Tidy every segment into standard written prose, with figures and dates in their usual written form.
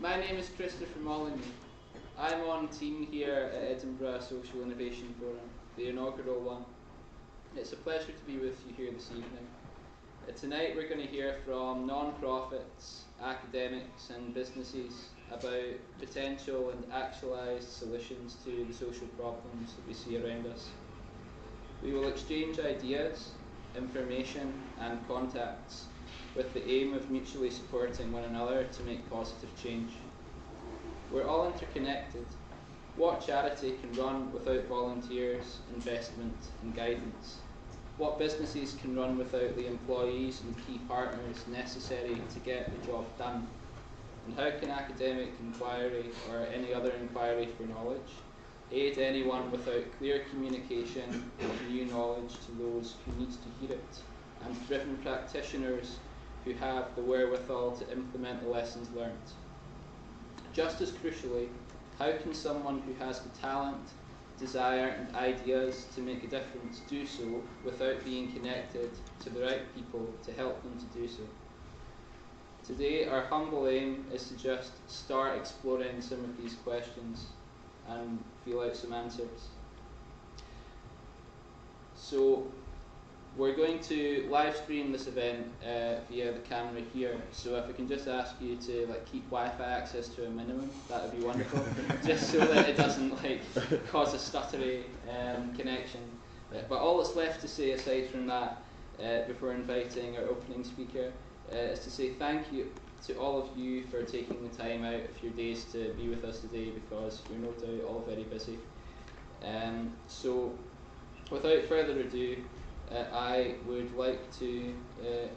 My name is Christopher Molyneux. I'm on team here at Edinburgh Social Innovation Forum, the inaugural one. It's a pleasure to be with you here this evening. Tonight we're going to hear from non-profits, academics and businesses about potential and actualised solutions to the social problems that we see around us. We will exchange ideas, information and contacts with the aim of mutually supporting one another to make positive change. We're all interconnected. What charity can run without volunteers, investment and guidance? What businesses can run without the employees and key partners necessary to get the job done? And how can academic inquiry or any other inquiry for knowledge aid anyone without clear communication of new knowledge to those who need to hear it, and driven practitioners who have the wherewithal to implement the lessons learnt? Just as crucially, how can someone who has the talent, desire and ideas to make a difference do so without being connected to the right people to help them to do so? Today our humble aim is to just start exploring some of these questions and feel out some answers. So we're going to live stream this event via the camera here, so if I can just ask you to keep Wi-Fi access to a minimum, that would be wonderful, just so that it doesn't cause a stuttery connection. But all that's left to say aside from that, before inviting our opening speaker, is to say thank you to all of you for taking the time out of your days to be with us today, because you're no doubt all very busy. So without further ado, I would like to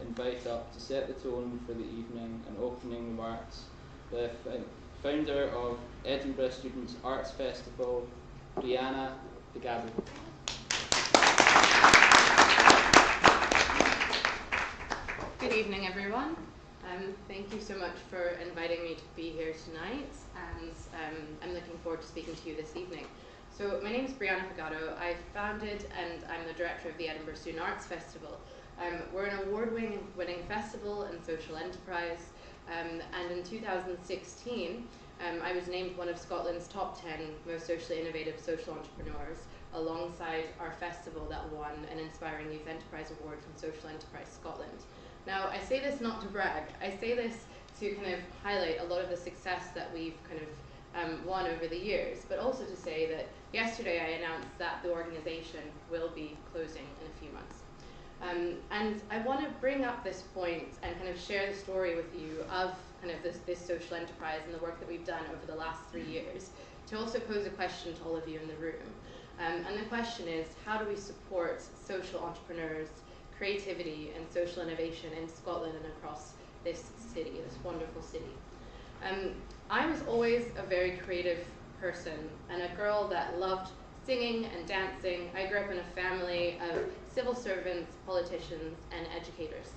invite up to set the tone for the evening and opening remarks the founder of Edinburgh Students' Arts Festival, Briana, Pegado. Good evening, everyone. Thank you so much for inviting me to be here tonight, and I'm looking forward to speaking to you this evening. So my name is Briana Pegado. I founded and I'm the director of the Edinburgh Student Arts Festival. We're an award-winning festival and social enterprise, and in 2016 I was named one of Scotland's top 10 most socially innovative social entrepreneurs, alongside our festival that won an Inspiring Youth Enterprise Award from Social Enterprise Scotland. Now, I say this not to brag, I say this to kind of highlight a lot of the success that we've kind of won over the years, but also to say that yesterday I announced that the organisation will be closing in a few months. And I want to bring up this point and kind of share the story with you of kind of this social enterprise and the work that we've done over the last 3 years, to also pose a question to all of you in the room. And the question is, how do we support social entrepreneurs, creativity and social innovation in Scotland and across this city, this wonderful city? I was always a very creative person and a girl that loved singing and dancing. I grew up in a family of civil servants, politicians and educators.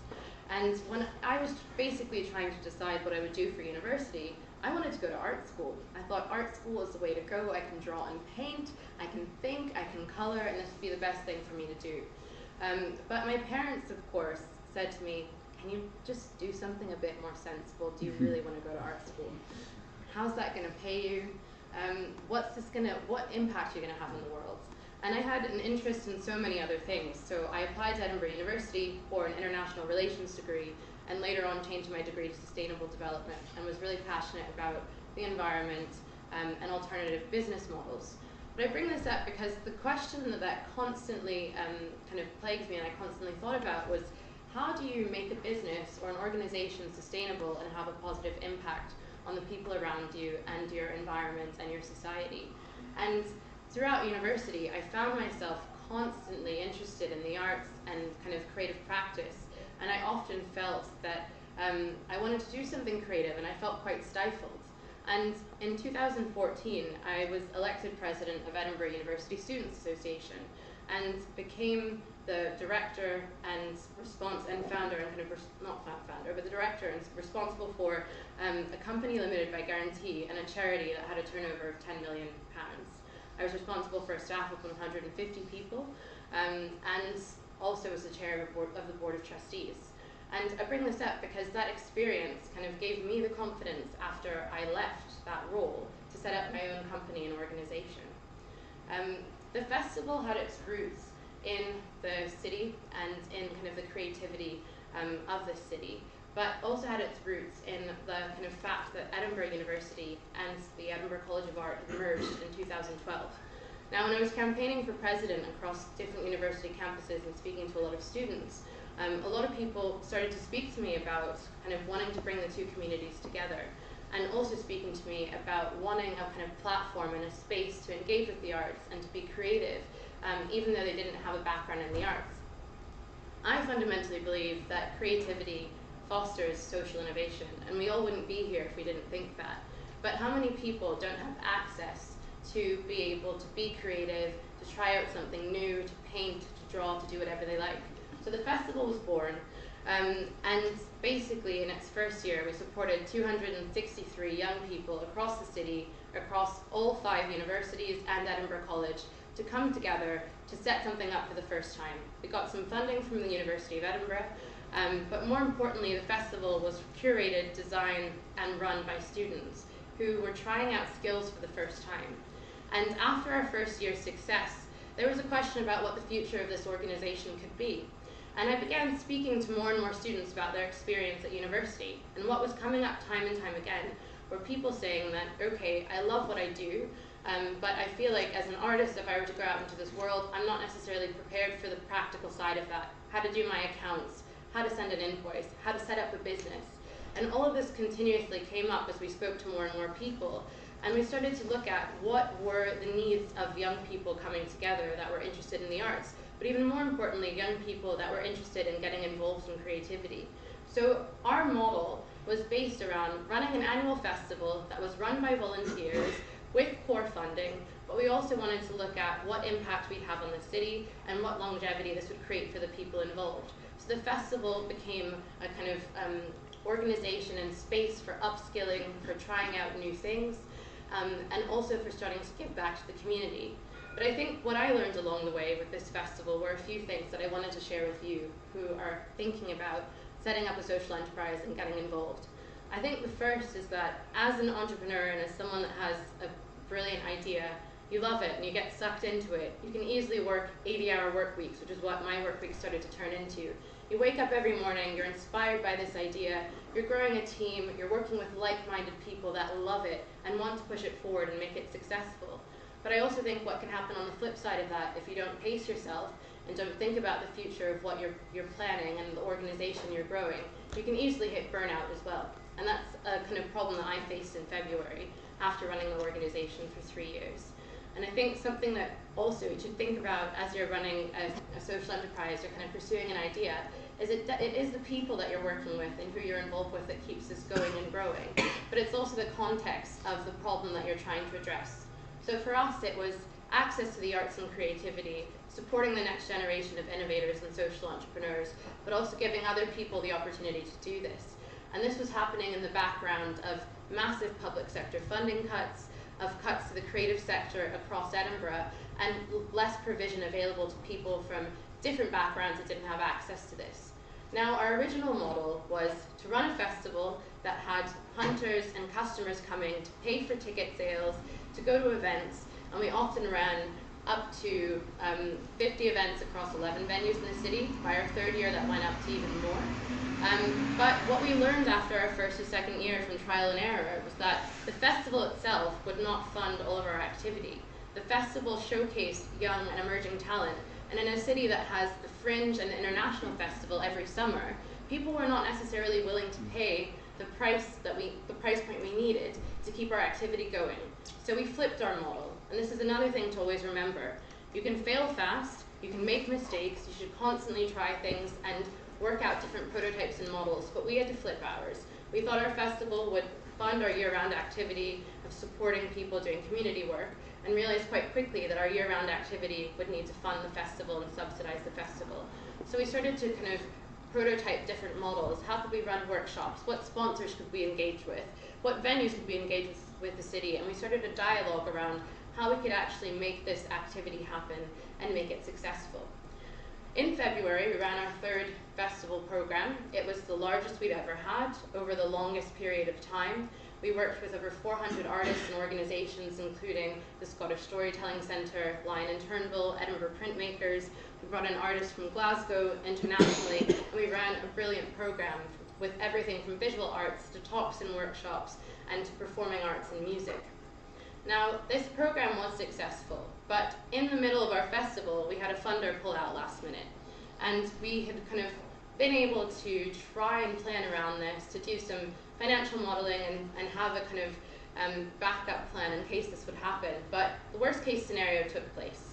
And when I was basically trying to decide what I would do for university, I wanted to go to art school. I thought art school is the way to go. I can draw and paint, I can think, I can color, and this would be the best thing for me to do. But my parents, of course, said to me, can you just do something a bit more sensible? Do you really want to go to art school? How's that going to pay you? What impact are you going to have in the world? And I had an interest in so many other things. So I applied to Edinburgh University for an international relations degree, and later on changed my degree to sustainable development, and was really passionate about the environment and alternative business models. But I bring this up because the question that constantly kind of plagued me and I constantly thought about was, how do you make a business or an organization sustainable and have a positive impact on the people around you and your environment and your society? And throughout university, I found myself constantly interested in the arts and kind of creative practice, and I often felt that I wanted to do something creative, and I felt quite stifled. And in 2014, I was elected president of Edinburgh University Students Association, and became the director and founder, and kind of not founder, but the director and responsible for a company limited by guarantee and a charity that had a turnover of £10 million. I was responsible for a staff of 150 people, and also was the chair of the board of trustees. And I bring this up because that experience kind of gave me the confidence after I left that role to set up my own company and organization. The festival had its roots in the city and in kind of the creativity of the city, but also had its roots in the kind of fact that Edinburgh University and the Edinburgh College of Art merged in 2012. Now, when I was campaigning for president across different university campuses and speaking to a lot of students, a lot of people started to speak to me about kind of wanting to bring the two communities together, and also speaking to me about wanting a kind of platform and a space to engage with the arts and to be creative, even though they didn't have a background in the arts. I fundamentally believe that creativity fosters social innovation, and we all wouldn't be here if we didn't think that. But how many people don't have access to be able to be creative, to try out something new, to paint, to draw, to do whatever they like? So the festival was born, and basically in its first year we supported 263 young people across the city, across all 5 universities and Edinburgh College, to come together to set something up for the first time. We got some funding from the University of Edinburgh, but more importantly the festival was curated, designed and run by students who were trying out skills for the first time. And after our first year's success, there was a question about what the future of this organization could be. And I began speaking to more and more students about their experience at university, and what was coming up time and time again were people saying that, okay, I love what I do, but I feel like as an artist, if I were to go out into this world, I'm not necessarily prepared for the practical side of that, how to do my accounts, how to send an invoice, how to set up a business. And all of this continuously came up as we spoke to more and more people, and we started to look at what were the needs of young people coming together that were interested in the arts, but even more importantly, young people that were interested in getting involved in creativity. So our model was based around running an annual festival that was run by volunteers with core funding, but we also wanted to look at what impact we'd have on the city and what longevity this would create for the people involved. So the festival became a kind of organization and space for upskilling, for trying out new things, and also for starting to give back to the community. But I think what I learned along the way with this festival were a few things that I wanted to share with you who are thinking about setting up a social enterprise and getting involved. I think the first is that as an entrepreneur and as someone that has a brilliant idea, you love it and you get sucked into it. You can easily work 80-hour work weeks, which is what my work week started to turn into. You wake up every morning, you're inspired by this idea, you're growing a team, you're working with like-minded people that love it and want to push it forward and make it successful. But I also think what can happen on the flip side of that, if you don't pace yourself and don't think about the future of what you're planning and the organization you're growing, you can easily hit burnout as well. And that's a kind of problem that I faced in February after running the organization for 3 years. And I think something that also you should think about as you're running a social enterprise or kind of pursuing an idea is it is the people that you're working with and who you're involved with that keeps this going and growing. But it's also the context of the problem that you're trying to address. So for us, it was access to the arts and creativity, supporting the next generation of innovators and social entrepreneurs, but also giving other people the opportunity to do this. And this was happening in the background of massive public sector funding cuts, of cuts to the creative sector across Edinburgh, and less provision available to people from different backgrounds that didn't have access to this. Now, our original model was to run a festival that had hunters and customers coming to pay for ticket sales, to go to events, and we often ran up to 50 events across 11 venues in the city. By our 3rd year, that went up to even more. But what we learned after our 1st or 2nd year from trial and error was that the festival itself would not fund all of our activity. The festival showcased young and emerging talent, and in a city that has the Fringe and the International Festival every summer, people were not necessarily willing to pay the price point we needed to keep our activity going. So we flipped our model, and this is another thing to always remember. You can fail fast, you can make mistakes, you should constantly try things and work out different prototypes and models, but we had to flip ours. We thought our festival would fund our year-round activity of supporting people doing community work, and realized quite quickly that our year-round activity would need to fund the festival and subsidize the festival. So we started to kind of prototype different models. How could we run workshops? What sponsors could we engage with? What venues could we engage with the city? And we started a dialogue around how we could actually make this activity happen and make it successful. In February, we ran our third festival program. It was the largest we've ever had over the longest period of time. We worked with over 400 artists and organisations, including the Scottish Storytelling Centre, Lion and Turnbull, Edinburgh Printmakers. We brought in artists from Glasgow internationally, and we ran a brilliant programme with everything from visual arts to talks and workshops and to performing arts and music. Now, this programme was successful, but in the middle of our festival, we had a funder pull out last minute. And we had kind of been able to try and plan around this, to do some financial modelling and have a kind of backup plan in case this would happen. But the worst case scenario took place.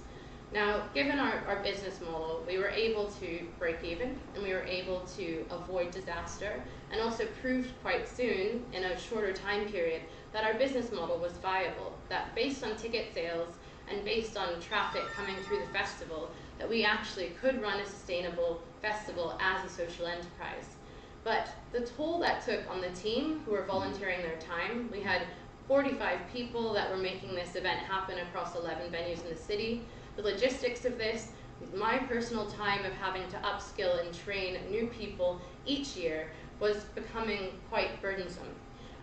Now, given our business model, we were able to break even, and we were able to avoid disaster, and also proved quite soon, in a shorter time period, that our business model was viable, that based on ticket sales and based on traffic coming through the festival, that we actually could run a sustainable festival as a social enterprise. But the toll that took on the team who were volunteering their time, we had 45 people that were making this event happen across 11 venues in the city. The logistics of this, my personal time of having to upskill and train new people each year was becoming quite burdensome.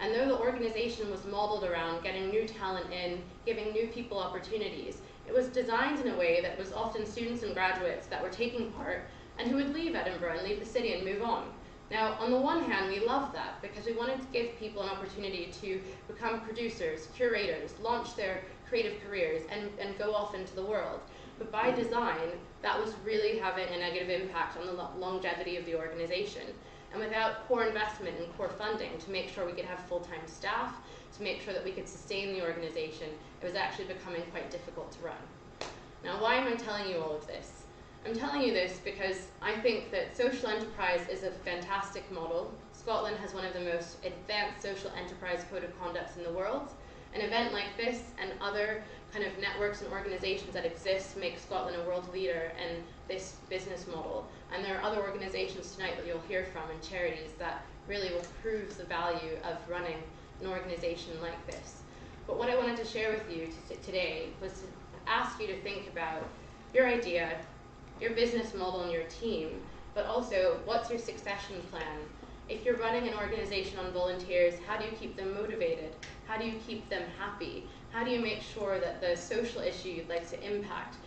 And though the organization was modeled around getting new talent in, giving new people opportunities, it was designed in a way that was often students and graduates that were taking part and who would leave Edinburgh and leave the city and move on. Now, on the one hand, we loved that because we wanted to give people an opportunity to become producers, curators, launch their creative careers, and go off into the world. But by design, that was really having a negative impact on the longevity of the organization. And without core investment and core funding to make sure we could have full-time staff, to make sure that we could sustain the organization, it was actually becoming quite difficult to run. Now, why am I telling you all of this? I'm telling you this because I think that social enterprise is a fantastic model. Scotland has one of the most advanced social enterprise code of conducts in the world. An event like this and other kind of networks and organizations that exist make Scotland a world leader in this business model. And there are other organizations tonight that you'll hear from and charities that really will prove the value of running an organization like this. But what I wanted to share with you today was to ask you to think about your idea, your business model and your team, but also what's your succession plan? If you're running an organization on volunteers, how do you keep them motivated? How do you keep them happy? How do you make sure that the social issue you'd like to impact,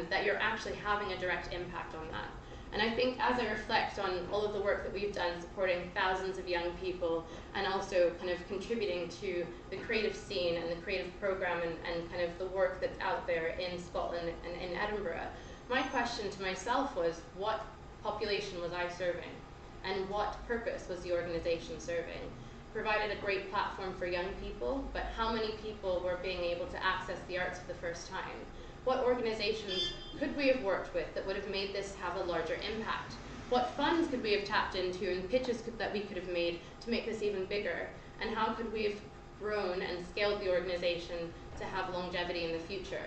that you're actually having a direct impact on that? And I think as I reflect on all of the work that we've done supporting thousands of young people and also kind of contributing to the creative scene and the creative program and kind of the work that's out there in Scotland and in Edinburgh, my question to myself was, what population was I serving? And what purpose was the organization serving? Provided a great platform for young people, but how many people were being able to access the arts for the first time? What organizations could we have worked with that would have made this have a larger impact? What funds could we have tapped into and pitches that we could have made to make this even bigger? And how could we have grown and scaled the organization to have longevity in the future?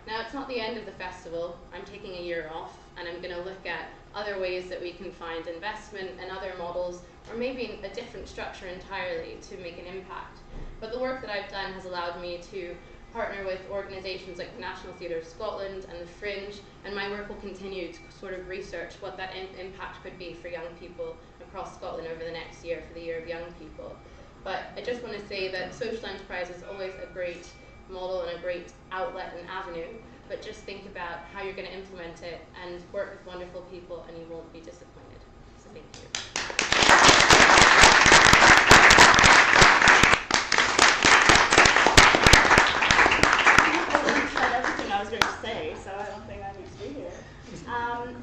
Now, it's not the end of the festival. I'm taking a year off, and I'm going to look at other ways that we can find investment and other models, or maybe a different structure entirely to make an impact. But the work that I've done has allowed me to partner with organizations like the National Theatre of Scotland and the Fringe, and my work will continue to sort of research what that impact could be for young people across Scotland over the next year, for the Year of Young People. But I just want to say that social enterprise is always a great model and a great outlet and avenue, but just think about how you're going to implement it and work with wonderful people and you won't be disappointed. So thank you. I was going to say, so I don't think I need to be here.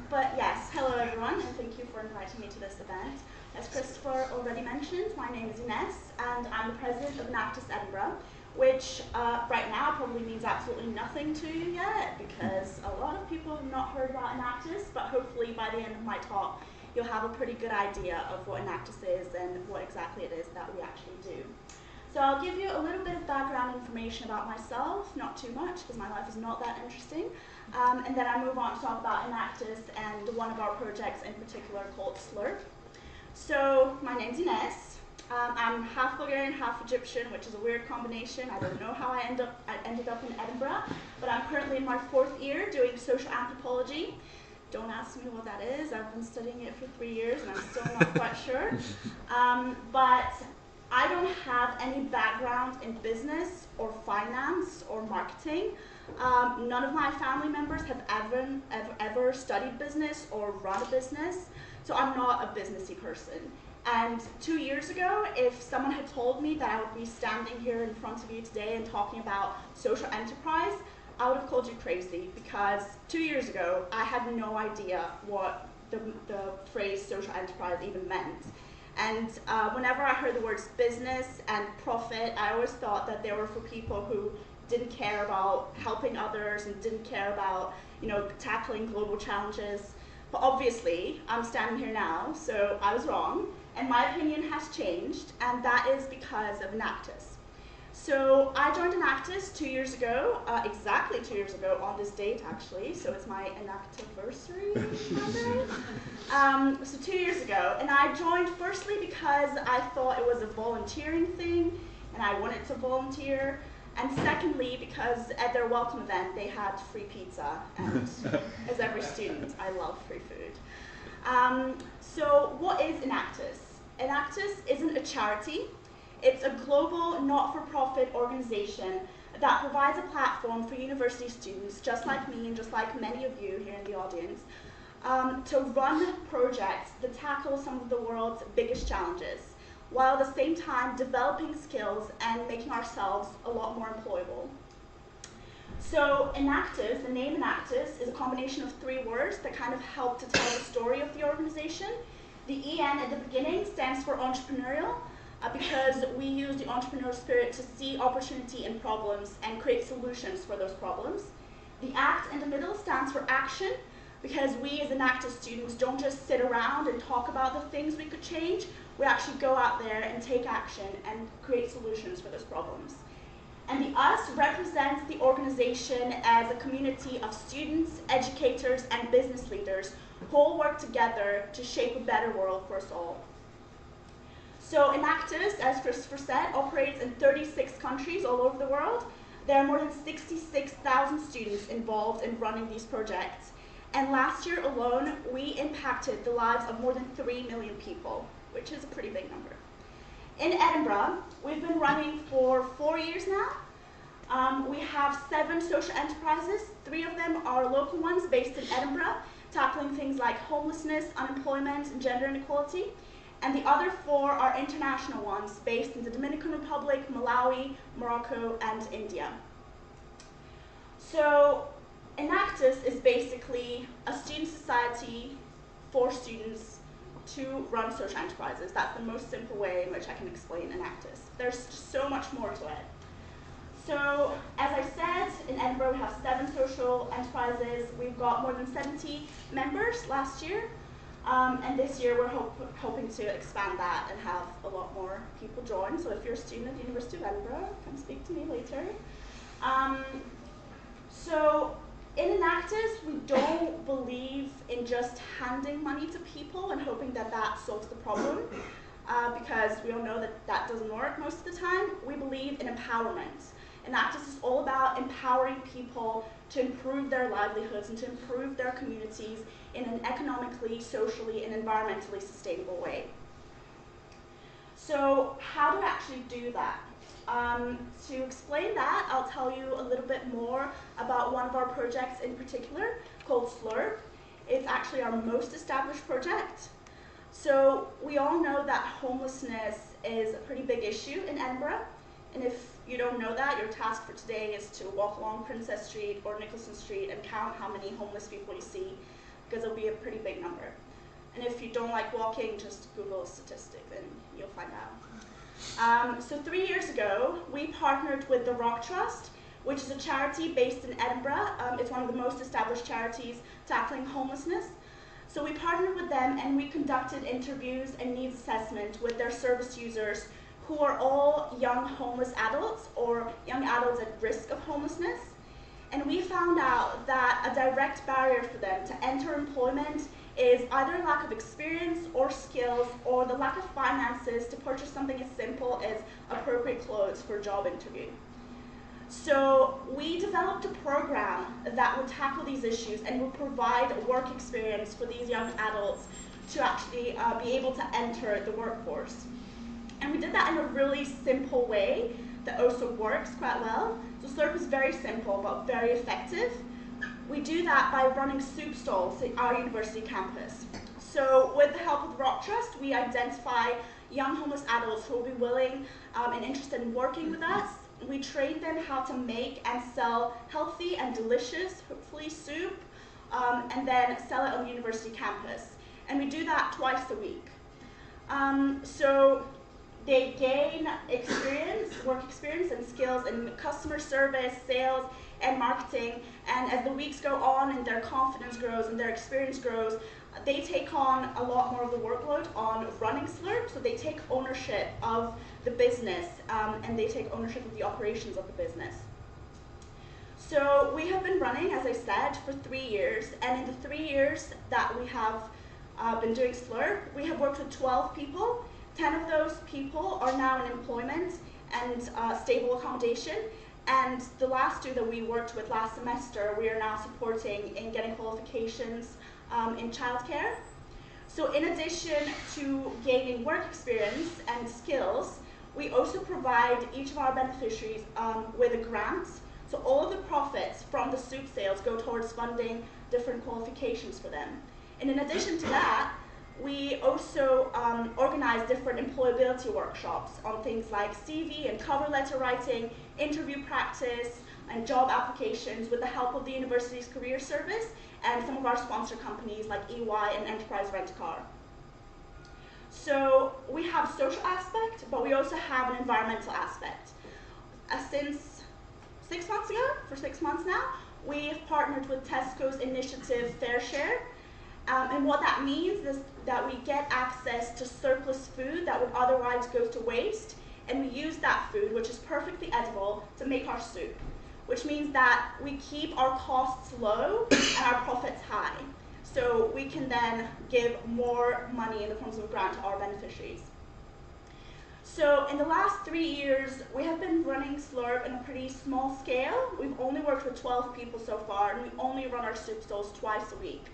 But yes, hello everyone, and thank you for inviting me to this event. As Christopher already mentioned, my name is Ines, and I'm the president of Enactus Edinburgh, which right now probably means absolutely nothing to you yet, because a lot of people have not heard about Enactus, but hopefully by the end of my talk, you'll have a pretty good idea of what Enactus is and what exactly it is that we actually do. So I'll give you a little bit of background information about myself, not too much, because my life is not that interesting, and then I move on to talk about Enactus and one of our projects in particular called Slurp. So my name's Ines. I'm half Bulgarian, half Egyptian, which is a weird combination. I don't know how I ended up in Edinburgh, but I'm currently in my 4th year doing social anthropology. Don't ask me what that is. I've been studying it for 3 years and I'm still not quite sure. But I don't have any background in business or finance or marketing. None of my family members have ever studied business or run a business, so I'm not a businessy person. And 2 years ago, if someone had told me that I would be standing here in front of you today and talking about social enterprise, I would have called you crazy, because 2 years ago, I had no idea what the phrase social enterprise even meant. And whenever I heard the words business and profit, I always thought that they were for people who didn't care about helping others and didn't care about, tackling global challenges. But obviously, I'm standing here now, so I was wrong, and my opinion has changed, and that is because of Enactus. So I joined Enactus 2 years ago, exactly 2 years ago on this date actually, so it's my Enactiversary Monday. So 2 years ago, and I joined firstly because I thought it was a volunteering thing, and I wanted to volunteer, and secondly because at their welcome event they had free pizza, and as every student, I love free food. So what is Enactus? Enactus isn't a charity. It's a global, not-for-profit organization that provides a platform for university students, just like me and just like many of you here in the audience, to run projects that tackle some of the world's biggest challenges, while at the same time developing skills and making ourselves a lot more employable. So Enactus, the name Enactus, is a combination of 3 words that kind of help to tell the story of the organization. The EN at the beginning stands for entrepreneurial, because we use the entrepreneurial spirit to see opportunity in problems and create solutions for those problems. The ACT in the middle stands for action, because we as Enactus students don't just sit around and talk about the things we could change, we actually go out there and take action and create solutions for those problems. And the US represents the organization as a community of students, educators, and business leaders who all work together to shape a better world for us all. So Enactus, as Christopher said, operates in 36 countries all over the world. There are more than 66,000 students involved in running these projects. And last year alone, we impacted the lives of more than 3 million people, which is a pretty big number. In Edinburgh, we've been running for 4 years now. We have 7 social enterprises. 3 of them are local ones based in Edinburgh, tackling things like homelessness, unemployment, and gender inequality. And the other 4 are international ones based in the Dominican Republic, Malawi, Morocco, and India. So Enactus is basically a student society for students to run social enterprises. That's the most simple way in which I can explain Enactus. There's just so much more to it. So, as I said, in Edinburgh we have 7 social enterprises. We've got more than 70 members last year. And this year we're hoping to expand that and have a lot more people join. So if you're a student at the University of Edinburgh, come speak to me later. So in Enactus, we don't believe in just handing money to people and hoping that that solves the problem, because we all know that that doesn't work most of the time. We believe in empowerment. Enactus is all about empowering people to improve their livelihoods and to improve their communities in an economically, socially, and environmentally sustainable way. So how do we actually do that? To explain that, I'll tell you a little bit more about one of our projects in particular called Slurp. It's actually our most established project. So we all know that homelessness is a pretty big issue in Edinburgh. And if you don't know that, your task for today is to walk along Princess Street or Nicholson Street and count how many homeless people you see, because it'll be a pretty big number. And if you don't like walking, just Google a statistic and you'll find out. So 3 years ago, we partnered with the Rock Trust, which is a charity based in Edinburgh. It's one of the most established charities tackling homelessness. So we partnered with them and we conducted interviews and needs assessment with their service users, who are all young homeless adults or young adults at risk of homelessness. And we found out that a direct barrier for them to enter employment is either lack of experience or skills, or the lack of finances to purchase something as simple as appropriate clothes for a job interview. So we developed a program that would tackle these issues and would provide a work experience for these young adults to actually be able to enter the workforce. And we did that in a really simple way that also works quite well. So Slurp is very simple but very effective. We do that by running soup stalls at our university campus. So with the help of the Rock Trust, we identify young homeless adults who will be willing and interested in working with us. We train them how to make and sell healthy and delicious, hopefully, soup, and then sell it on the university campus. And we do that twice a week. So they gain experience, work experience and skills in customer service, sales, and marketing. And as the weeks go on and their confidence grows and their experience grows, they take on a lot more of the workload on running Slurp. So they take ownership of the business and they take ownership of the operations of the business. So we have been running, as I said, for 3 years. And in the 3 years that we have been doing Slurp, we have worked with 12 people. 10 of those people are now in employment and stable accommodation. And the last 2 that we worked with last semester, we are now supporting in getting qualifications in childcare. So in addition to gaining work experience and skills, we also provide each of our beneficiaries with a grant. So all of the profits from the soup sales go towards funding different qualifications for them. And in addition to that, we also organize different employability workshops on things like CV and cover letter writing, interview practice, and job applications with the help of the university's career service and some of our sponsor companies like EY and Enterprise Rent-A-Car. So we have a social aspect, but we also have an environmental aspect. Since 6 months ago, for 6 months now, we have partnered with Tesco's initiative Fair Share. And what that means is that we get access to surplus food that would otherwise go to waste, and we use that food, which is perfectly edible, to make our soup, which means that we keep our costs low and our profits high. So we can then give more money in the forms of a grant to our beneficiaries. So in the last 3 years, we have been running Slurp in a pretty small scale. We've only worked with 12 people so far, and we only run our soup stalls twice a week.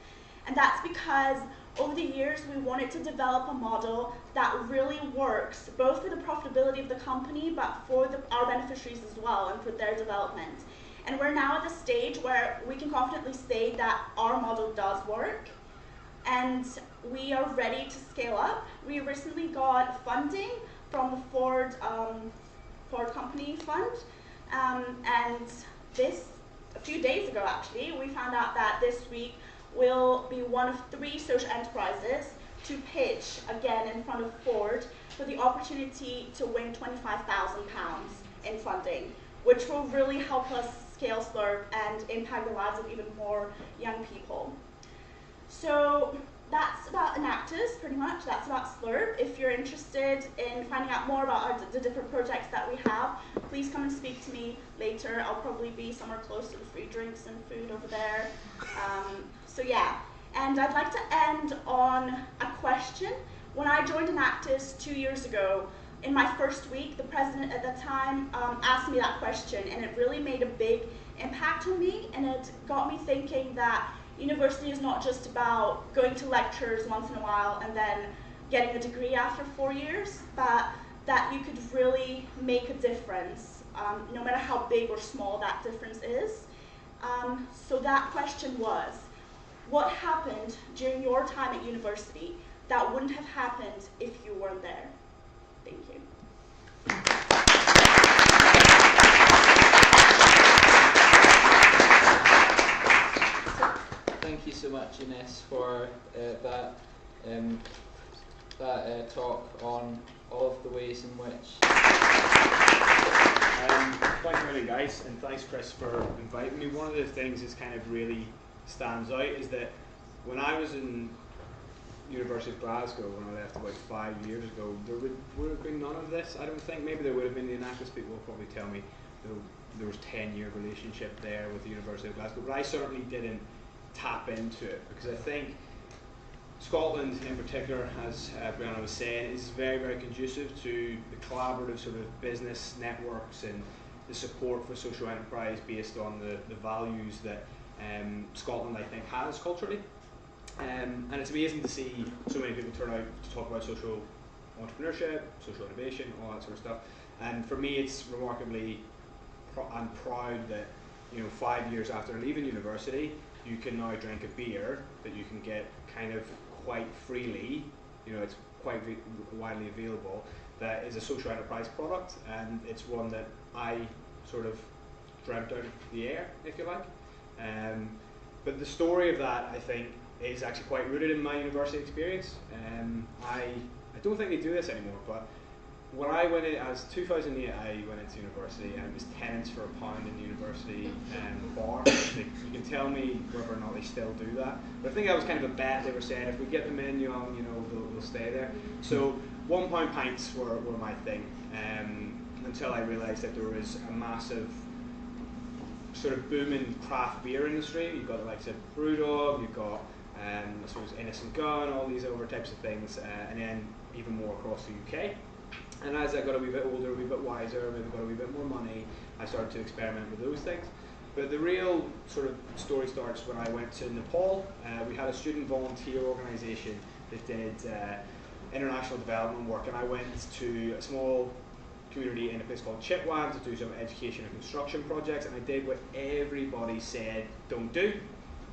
And that's because over the years, we wanted to develop a model that really works, both for the profitability of the company, but for our beneficiaries as well, and for their development. And we're now at the stage where we can confidently say that our model does work, and we are ready to scale up. We recently got funding from the Ford Company Fund, and a few days ago actually, we found out that this week will be one of 3 social enterprises to pitch again in front of Ford for the opportunity to win £25,000 in funding, which will really help us scale Slurp and impact the lives of even more young people. So that's about Enactus, pretty much. That's about Slurp. If you're interested in finding out more about the different projects that we have, please come and speak to me later. I'll probably be somewhere close to the free drinks and food over there. So yeah, and I'd like to end on a question. When I joined Enactus 2 years ago, in my first week, the president at the time asked me that question, and it really made a big impact on me, and it got me thinking that university is not just about going to lectures once in a while and then getting a degree after 4 years, but that you could really make a difference, no matter how big or small that difference is. So that question was, what happened during your time at university that wouldn't have happened if you weren't there? Thank you. Thank you so much, Ines, for that talk on all of the ways in which. Thank you, really, guys, and thanks, Chris, for inviting me. One of the things that kind of really stands out is that when I was in University of Glasgow, when I left about 5 years ago, there would have been none of this. I don't think. Maybe there would have been. The Enactus people will probably tell me there was 10-year relationship there with the University of Glasgow, but I certainly didn't tap into it, because I think Scotland in particular, as Briana was saying, is very, very conducive to the collaborative sort of business networks and the support for social enterprise based on the values that Scotland, I think, has culturally. And it's amazing to see so many people turn out to talk about social entrepreneurship, social innovation, all that sort of stuff. And for me, it's remarkably, I'm proud that 5 years after leaving university, you can now drink a beer that you can get kind of quite freely. It's quite widely available. That is a social enterprise product, and it's one that I sort of dreamt out of the air, if you like. But the story of that, I think, is actually quite rooted in my university experience. I don't think they do this anymore, but when I went in, as 2008, I went into university, and it was tenants for £1 in the university bar. You can tell me whether or not they still do that, but I think that was kind of a bet. They were saying if we get them in young, they'll stay there. So £1 pints were my thing, until I realised that there was a massive sort of booming craft beer industry. You've got the likes of Brewdog, you've got I suppose Ines and Gun, all these other types of things, and then even more across the UK. And as I got a wee bit older, a wee bit wiser, maybe got a wee bit more money, I started to experiment with those things. But the real sort of story starts when I went to Nepal. We had a student volunteer organisation that did international development work, and I went to a small community in a place called Chitwan to do some education and construction projects, and I did what everybody said don't do.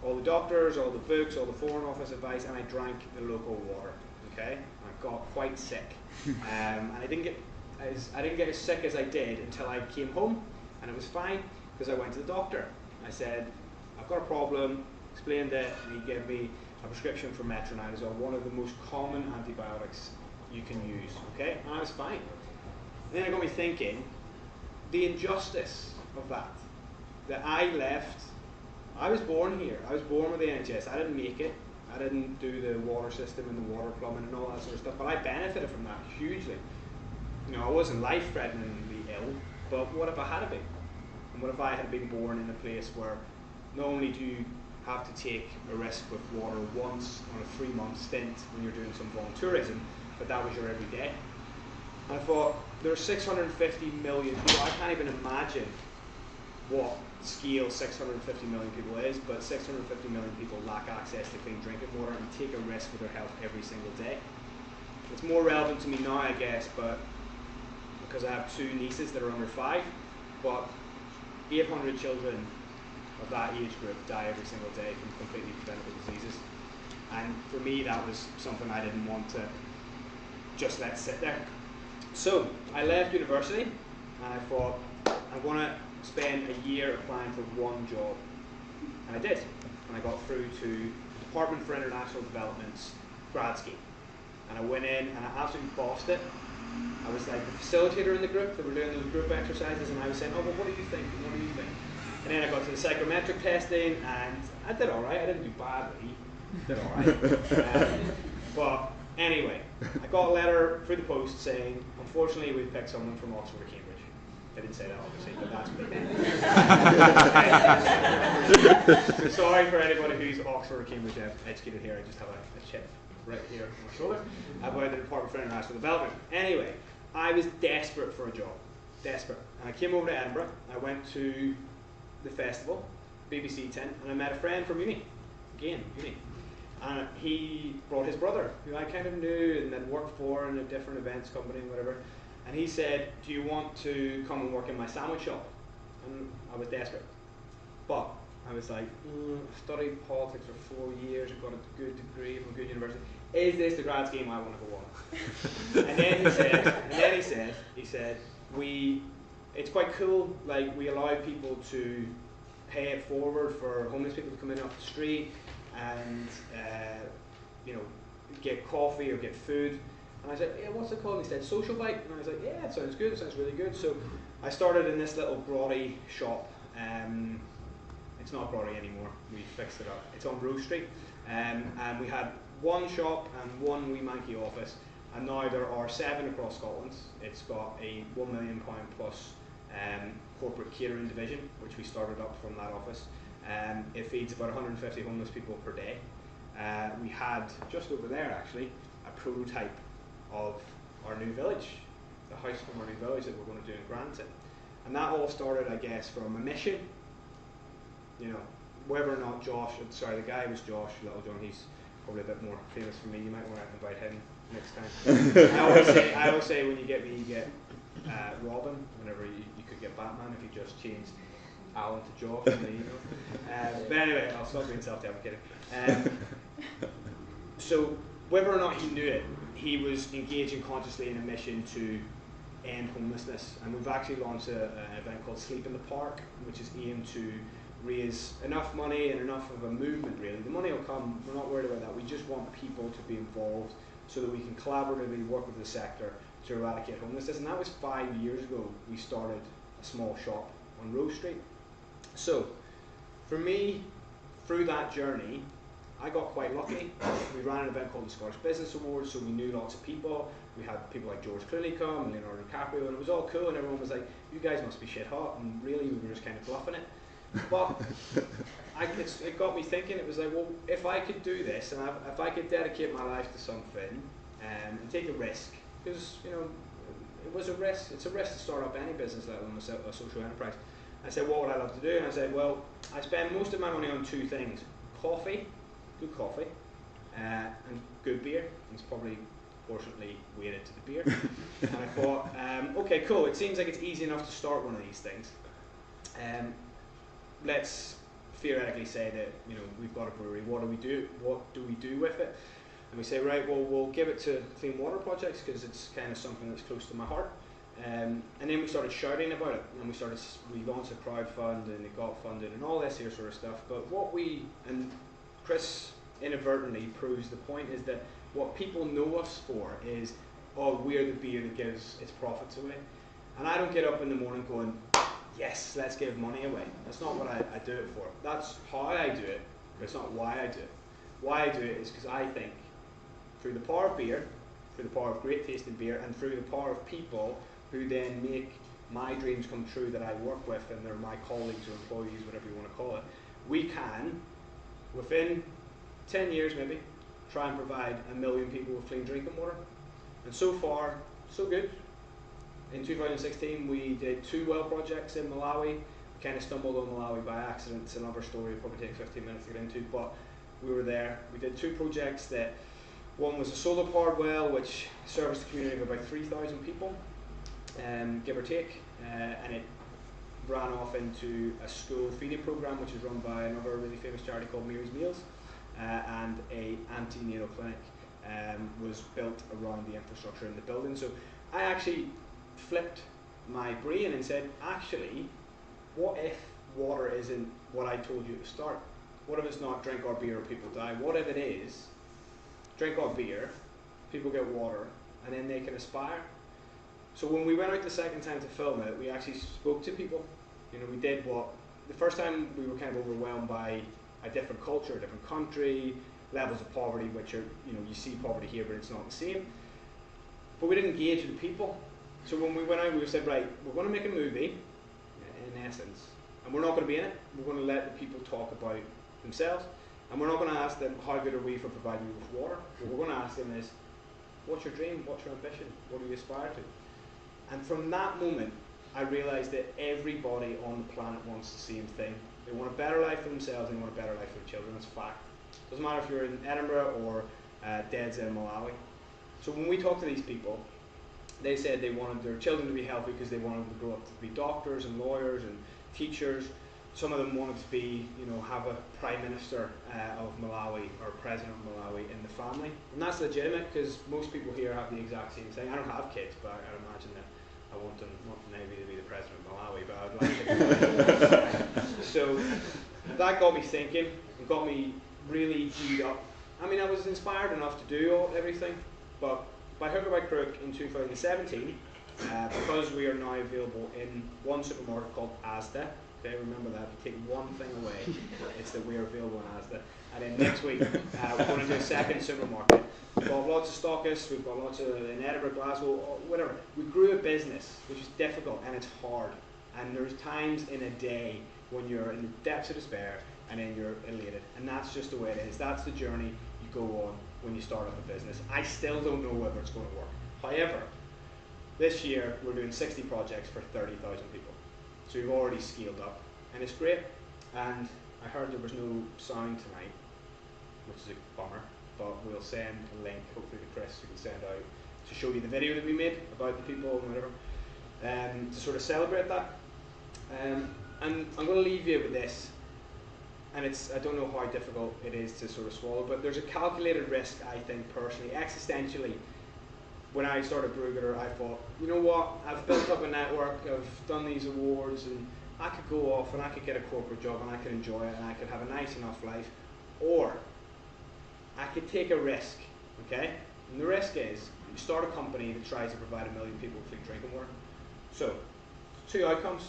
All the doctors, all the books, all the Foreign Office advice, and I drank the local water. Okay, I got quite sick, and I didn't get as sick as I did until I came home, and it was fine because I went to the doctor. I said, I've got a problem, explained it, and he gave me a prescription for metronidazole, one of the most common antibiotics you can use. Okay, and I was fine. And then it got me thinking, the injustice of that I left. I was born here. I was born with the NHS. I didn't make it. I didn't do the water system and the water plumbing and all that sort of stuff, but I benefited from that hugely. I wasn't life-threateningly ill, but what if I had been? And what if I had been born in a place where not only do you have to take a risk with water once on a 3-month stint when you're doing some volunteerism, but that was your everyday. And I thought, there are 650 million people. I can't even imagine what scale 650 million people is, but 650 million people lack access to clean drinking water and take a risk with their health every single day. It's more relevant to me now, I guess, but because I have 2 nieces that are under 5, but 800 children of that age group die every single day from completely preventable diseases. And for me, that was something I didn't want to just let sit there. So I left university, and I thought, I'm going to spend a year applying for one job. And I did. And I got through to the Department for International Development's grad scheme. And I went in and I absolutely bossed it. I was like the facilitator in the group. They were doing those group exercises, and I was saying, oh, well, what do you think? What do you think? And then I got to the psychometric testing, and I did all right. I didn't do badly. I did all right. But anyway, I got a letter through the post saying, unfortunately, we've picked someone from Oxford or Cambridge. I didn't say that, obviously, but that's what they meant. So sorry for anybody who's Oxford or Cambridge educated here. I just have a chip right here on my shoulder about the Department for International Development. Anyway, I was desperate for a job. Desperate. And I came over to Edinburgh. I went to the festival, BBC tent, and I met a friend from uni. Again, uni. And he brought his brother, who I kind of knew and had worked for in a different events company and whatever. And he said, do you want to come and work in my sandwich shop? And I was desperate. But I was like, I've studied politics for 4 years, I've got a good degree from a good university. Is this the grad scheme I want to go on? And then he said, it's quite cool, like we allow people to pay it forward for homeless people to come in off the street and get coffee or get food. And I said, yeah, what's it called? And he said, Social Bite. And I was like, yeah, it sounds good, it sounds really good. So I started in this little grotty shop. It's not grotty anymore, we fixed it up. It's on Rose Street. And we had one shop and one wee manky office. And now there are 7 across Scotland. It's got a £1 million plus corporate catering division, which we started up from that office. It feeds about 150 homeless people per day. We had, just over there actually, a prototype of our new village, the house from our new village that we're going to do in Granton. And that all started, I guess, from a mission. You know, whether or not the guy was Josh Littlejohn, he's probably a bit more famous for me. You might want to invite him next time. I always say when you get me, you get Robin. Whenever you could get Batman if you just changed Alan to Josh in the email. But anyway, I'll stop being self-deprecating. So whether or not he knew it, he was engaging consciously in a mission to end homelessness. And we've actually launched an event called Sleep in the Park, which is aimed to raise enough money and enough of a movement, really. The money will come, we're not worried about that. We just want people to be involved so that we can collaboratively work with the sector to eradicate homelessness. And that was 5 years ago. We started a small shop on Rose Street. So, for me, through that journey, I got quite lucky. We ran an event called the Scottish Business Awards, so we knew lots of people. We had people like George Clooney come, and Leonardo DiCaprio, and it was all cool, and everyone was like, you guys must be shit hot, and really we were just kind of bluffing it. But it got me thinking. It was like, well, if I could do this, and if I could dedicate my life to something and take a risk, because it was a risk. It's a risk to start up any business, let alone a social enterprise. I said, what would I love to do? And I said, well, I spend most of my money on two things: coffee, good coffee, and good beer. It's probably proportionately weighted to the beer. And I thought, okay, cool. It seems like it's easy enough to start one of these things. Let's theoretically say that we've got a brewery. What do we do? What do we do with it? And we say, right, well, we'll give it to clean water projects because it's kind of something that's close to my heart. And then we started shouting about it, and we launched a crowdfund, and it got funded, and all this here sort of stuff. But and Chris inadvertently proves the point, is that what people know us for is, oh, we're the beer that gives its profits away. And I don't get up in the morning going, yes, let's give money away. That's not what I do it for. That's how I do it, but it's not why I do it. Why I do it is because I think through the power of beer, through the power of great tasting beer, and through the power of people who then make my dreams come true that I work with, and they're my colleagues or employees, whatever you want to call it, we can, within 10 years maybe, try and provide 1 million people with clean drinking water. And so far, so good. In 2016, we did 2 well projects in Malawi. We kind of stumbled on Malawi by accident. It's another story, it'll probably take 15 minutes to get into, but we were there. We did 2 projects. One was a solar powered well, which serviced a community of about 3,000 people, give or take, and it ran off into a school feeding program, which is run by another really famous charity called Mary's Meals, and a antenatal clinic was built around the infrastructure in the building. So I actually flipped my brain and said, actually, what if water isn't what I told you to start? What if it's not drink our beer or people die? What if it is drink our beer, people get water, and then they can aspire? So when we went out the second time to film it, we actually spoke to people. We did the first time we were kind of overwhelmed by a different culture, a different country, levels of poverty, which are, you see poverty here, but it's not the same. But we didn't engage with the people. So when we went out, we said, right, we're going to make a movie, in essence, and we're not going to be in it. We're going to let the people talk about themselves, and we're not going to ask them, how good are we for providing you with water? What we're going to ask them is, what's your dream? What's your ambition? What do you aspire to? And from that moment, I realised that everybody on the planet wants the same thing. They want a better life for themselves, and they want a better life for their children. That's a fact. Doesn't matter if you're in Edinburgh or dead in Malawi. So when we talk to these people, they said they wanted their children to be healthy because they wanted them to grow up to be doctors and lawyers and teachers. Some of them wanted to be, have a prime minister of Malawi or president of Malawi in the family. And that's legitimate because most people here have the exact same thing. I don't have kids, but I'd imagine that I want them, not maybe to be the president of Malawi, but I'd like to. So that got me thinking, and got me really G'd up. I mean, I was inspired enough to do everything, but by hook or by crook in 2017, because we are now available in one supermarket called Asda. Okay, remember that. If you take one thing away, it's that we are available in Asda. And then next week, we're going to do a second supermarket. We've got lots of stockists, we've got lots of in Edinburgh, Glasgow, whatever. We grew a business, which is difficult and it's hard. And there's times in a day when you're in the depths of despair and then you're elated. And that's just the way it is. That's the journey you go on when you start up a business. I still don't know whether it's going to work. However, this year we're doing 60 projects for 30,000 people. So we've already scaled up, and it's great. And I heard there was no sound tonight, which is a bummer, but we'll send a link, hopefully to Chris, who can send out to show you the video that we made about the people and whatever, to sort of celebrate that. And I'm going to leave you with this, and I don't know how difficult it is to sort of swallow, but there's a calculated risk, I think personally, existentially. When I started Brewgooder, I thought, you know what, I've built up a network, I've done these awards, and I could go off and I could get a corporate job and I could enjoy it and I could have a nice enough life, or I could take a risk, okay? And the risk is, you start a company that tries to provide 1 million people clean drinking water. So, 2 outcomes.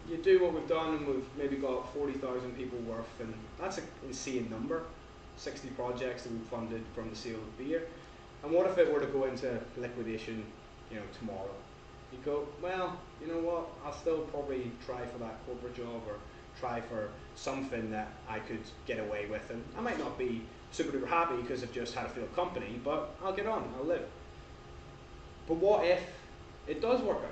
You do what we've done, and we've maybe got 40,000 people worth, and that's an insane number. 60 projects that we've funded from the sale of beer. And what if it were to go into liquidation, tomorrow? You go, well, you know what, I'll still probably try for that corporate job or try for something that I could get away with, and I might not be super duper happy because I've just had a failed company, but I'll get on, I'll live. But what if it does work out?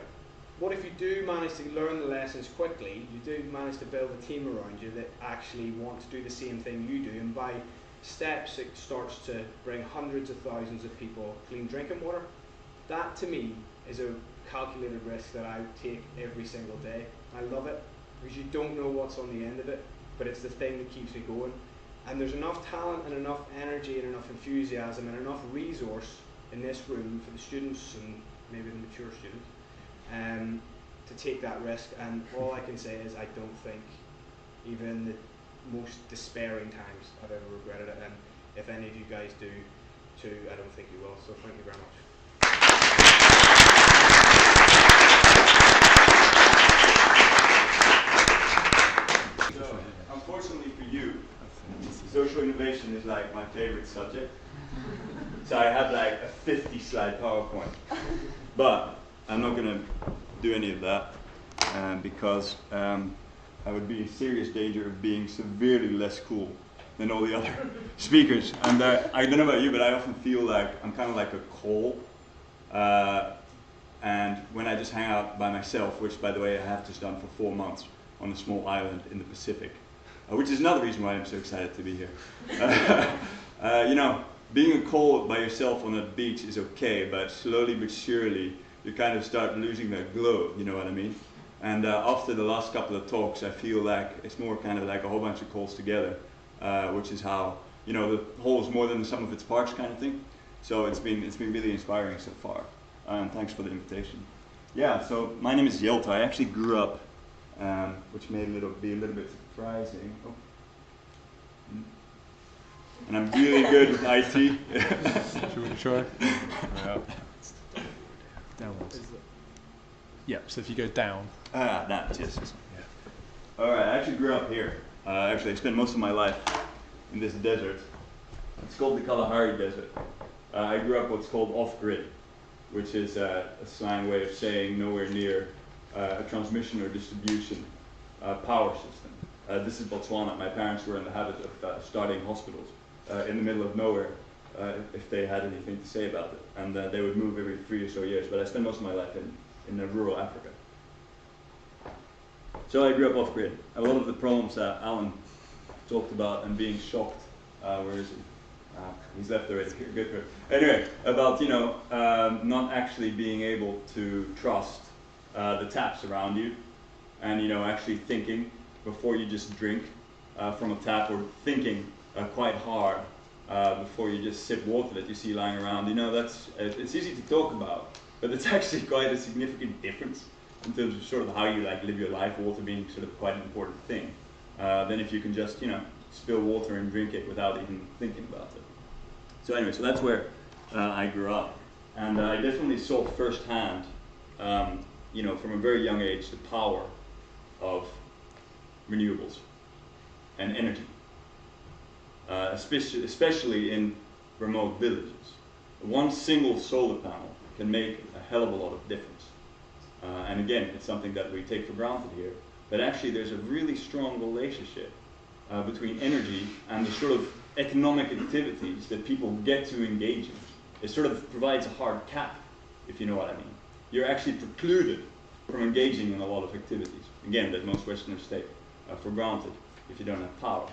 What if you do manage to learn the lessons quickly, you do manage to build a team around you that actually want to do the same thing you do, and by steps it starts to bring hundreds of thousands of people clean drinking water? That to me is a calculated risk that I take every single day. I love it because you don't know what's on the end of it, but it's the thing that keeps me going. And there's enough talent and enough energy and enough enthusiasm and enough resource in this room for the students and maybe the mature students to take that risk. And all I can say is I don't think, even in the most despairing times, I've ever regretted it. And if any of you guys do too, I don't think you will. So thank you very much. So, unfortunately for you, social innovation is like my favorite subject. So I have like a 50-slide PowerPoint. But I'm not going to do any of that because I would be in serious danger of being severely less cool than all the other speakers. And I don't know about you, but I often feel like I'm kind of like a coal. And when I just hang out by myself, which by the way I have just done for 4 months on a small island in the Pacific, which is another reason why I'm so excited to be here. Being a coal by yourself on a beach is okay, but slowly but surely you kind of start losing that glow, you know what I mean? And after the last couple of talks, I feel like it's more kind of like a whole bunch of coals together, which is how, the whole is more than the sum of its parts kind of thing. So it's been really inspiring so far. Thanks for the invitation. Yeah, so my name is Jelte. I actually grew up, which may be a little bit surprising. Oh. And I'm really good with IT. Should we try? Yeah. Downwards. Yeah, so if you go down. That, yes. Yeah. Alright, I actually grew up here. Actually, I spent most of my life in this desert. It's called the Kalahari Desert. I grew up what's called off-grid, which is a slang way of saying nowhere near a transmission or distribution power system. This is Botswana. My parents were in the habit of starting hospitals in the middle of nowhere if they had anything to say about it. And they would move every 3 or so years, but I spent most of my life in rural Africa. So I grew up off-grid. A lot of the problems that Alan talked about and being shocked, where is he? He's left already. Good for him. Anyway, about not actually being able to trust the taps around you, and actually thinking before you just drink from a tap, or thinking quite hard before you just sip water that you see lying around. It's easy to talk about, but it's actually quite a significant difference in terms of sort of how you live your life. Water being sort of quite an important thing. Then if you can just spill water and drink it without even thinking about it. So anyway, so that's where I grew up, and I definitely saw firsthand, from a very young age, the power of renewables and energy, especially in remote villages. One single solar panel can make a hell of a lot of difference. And again, it's something that we take for granted here, but actually there's a really strong relationship between energy and the sort of economic activities that people get to engage in. It sort of provides a hard cap, if you know what I mean. You're actually precluded from engaging in a lot of activities, again, that most Westerners take for granted if you don't have power.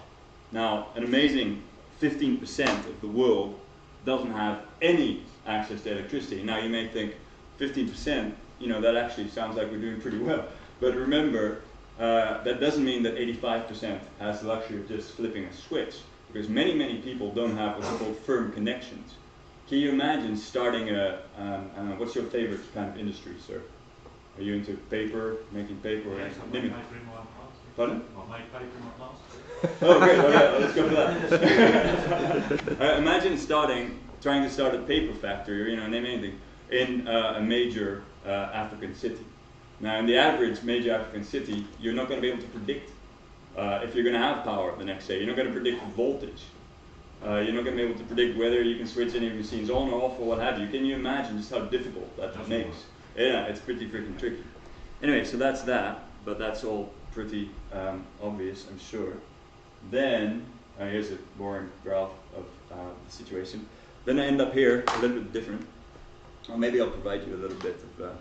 Now, an amazing 15% of the world doesn't have any access to electricity. Now, you may think 15%, that actually sounds like we're doing pretty well. But remember, that doesn't mean that 85% has the luxury of just flipping a switch, because many, many people don't have what's called firm connections. Can you imagine starting I don't know, what's your favorite kind of industry, sir? Are you into paper, making paper? Or anything? Pardon? I'll make paper in my class. Oh, great, okay, let's go for that. Imagine trying to start a paper factory, or name anything, in a major African city. Now, in the average major African city, you're not going to be able to predict if you're going to have power the next day. You're not going to predict voltage. You're not going to be able to predict whether you can switch any of your machines on or off or what have you. Can you imagine just how difficult that makes? Yeah, it's pretty freaking tricky. Anyway, so that's that, but that's all pretty obvious, I'm sure. Then, here's a boring graph of the situation. Then I end up here, a little bit different. Or maybe I'll provide you a little bit of,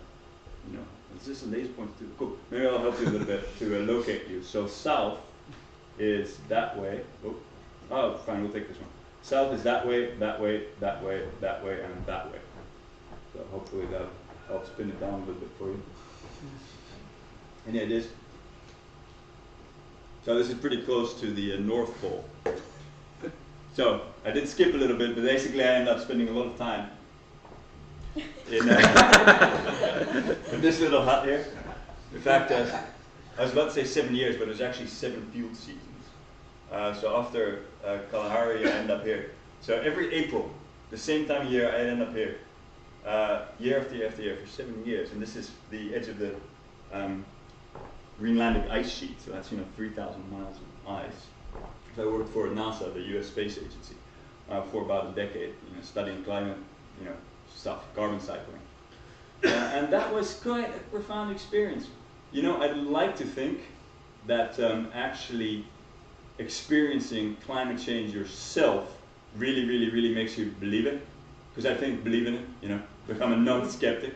is this a laser pointer too? Cool. Maybe I'll help you a little bit to locate you. So south is that way. Oh, fine, we'll take this one. South is that way, that way, that way, that way, and that way. So hopefully that helps pin it down a little bit for you. Any ideas? So this is pretty close to the North Pole. So I did skip a little bit, but basically I ended up spending a lot of time in this little hut here. In fact, I was about to say 7 years, but it was actually 7 field seasons. So after Kalahari, I end up here. So every April, the same time of year, I end up here. Year after year after year for 7 years. And this is the edge of the Greenlandic ice sheet. So that's 3,000 miles of ice. So I worked for NASA, the U.S. Space Agency, for about a decade, studying climate, stuff, carbon cycling. And that was quite a profound experience. I'd like to think that actually experiencing climate change yourself really, really, really makes you believe it. Because I think believe in it, become a non-skeptic.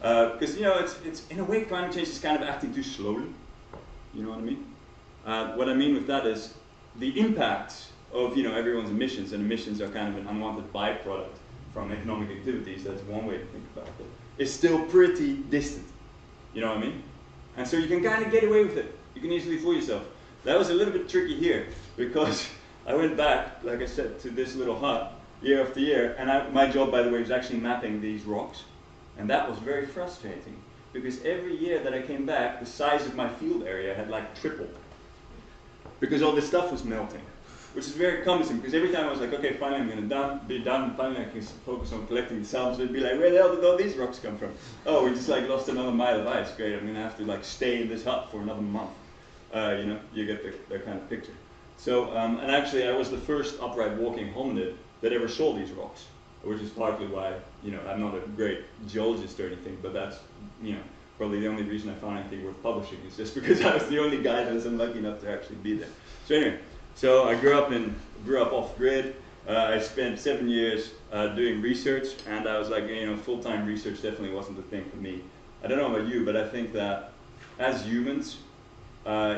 Because, it's in a way climate change is kind of acting too slowly. You know what I mean? What I mean with that is the impact of everyone's emissions, and emissions are kind of an unwanted byproduct from economic activities. That's one way to think about it. It's still pretty distant. You know what I mean? And so you can kind of get away with it. You can easily fool yourself. That was a little bit tricky here because I went back, like I said, to this little hut year after year, and my job, by the way, was actually mapping these rocks, and that was very frustrating because every year that I came back, the size of my field area had like tripled because all this stuff was melting, which is very cumbersome because every time I was like, okay, finally I'm going to be done, finally I can focus on collecting the samples, it'd be like, where the hell did all these rocks come from? Oh, we just like lost another mile of ice, great, I'm going to have to like stay in this hut for another month. You get the kind of picture. So, and actually I was the first upright walking hominid that ever saw these rocks, which is partly why, I'm not a great geologist or anything, but that's, probably the only reason I found anything worth publishing is just because I was the only guy that was unlucky enough to actually be there. So anyway, so I grew up off grid. I spent 7 years doing research, and I was like, full-time research definitely wasn't the thing for me. I don't know about you, but I think that as humans,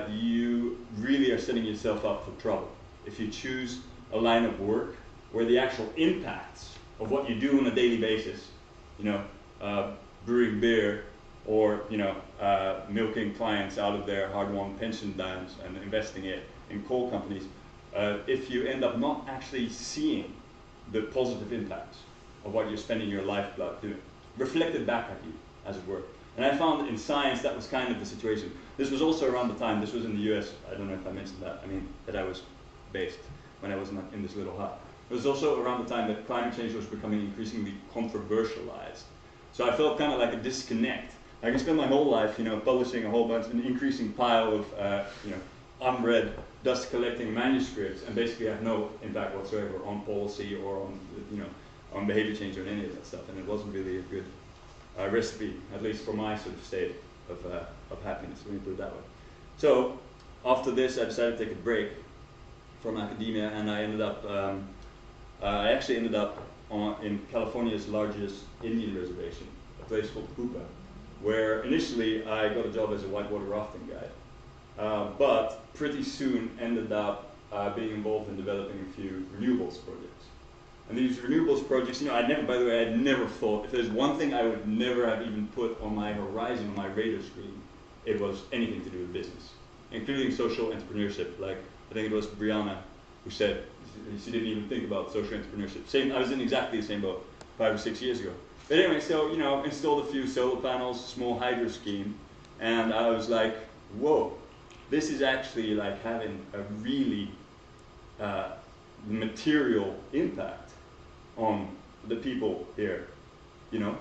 you really are setting yourself up for trouble if you choose a line of work where the actual impacts of what you do on a daily basis, brewing beer or milking clients out of their hard-won pension plans and investing it in coal companies, if you end up not actually seeing the positive impacts of what you're spending your lifeblood doing, reflected back at you, as it were. And I found that in science that was kind of the situation. This was also around the time, this was in the US, I don't know if I mentioned that, that I was based when I was in this little hut. It was also around the time that climate change was becoming increasingly controversialized. So I felt kind of like a disconnect. I can spend my whole life, publishing a whole bunch, an increasing pile of, unread, dust collecting manuscripts, and basically have no impact whatsoever on policy or on, on behavior change or any of that stuff. And it wasn't really a good recipe, at least for my sort of state of happiness, let me put it that way. So after this, I decided to take a break from academia, and I ended up, I actually ended up in California's largest Indian reservation, place called Puka, where initially I got a job as a whitewater rafting guide, but pretty soon ended up being involved in developing a few renewables projects. And these renewables projects, you know, I'd never thought, if there's one thing I would never have even put on my horizon, on my radar screen, it was anything to do with business, including social entrepreneurship. Like, I think it was Briana who said she didn't even think about social entrepreneurship. I was in exactly the same boat 5 or 6 years ago. But anyway, so, you know, installed a few solar panels, small hydro scheme, and I was like, whoa, this is actually like having a really material impact on the people here, you know?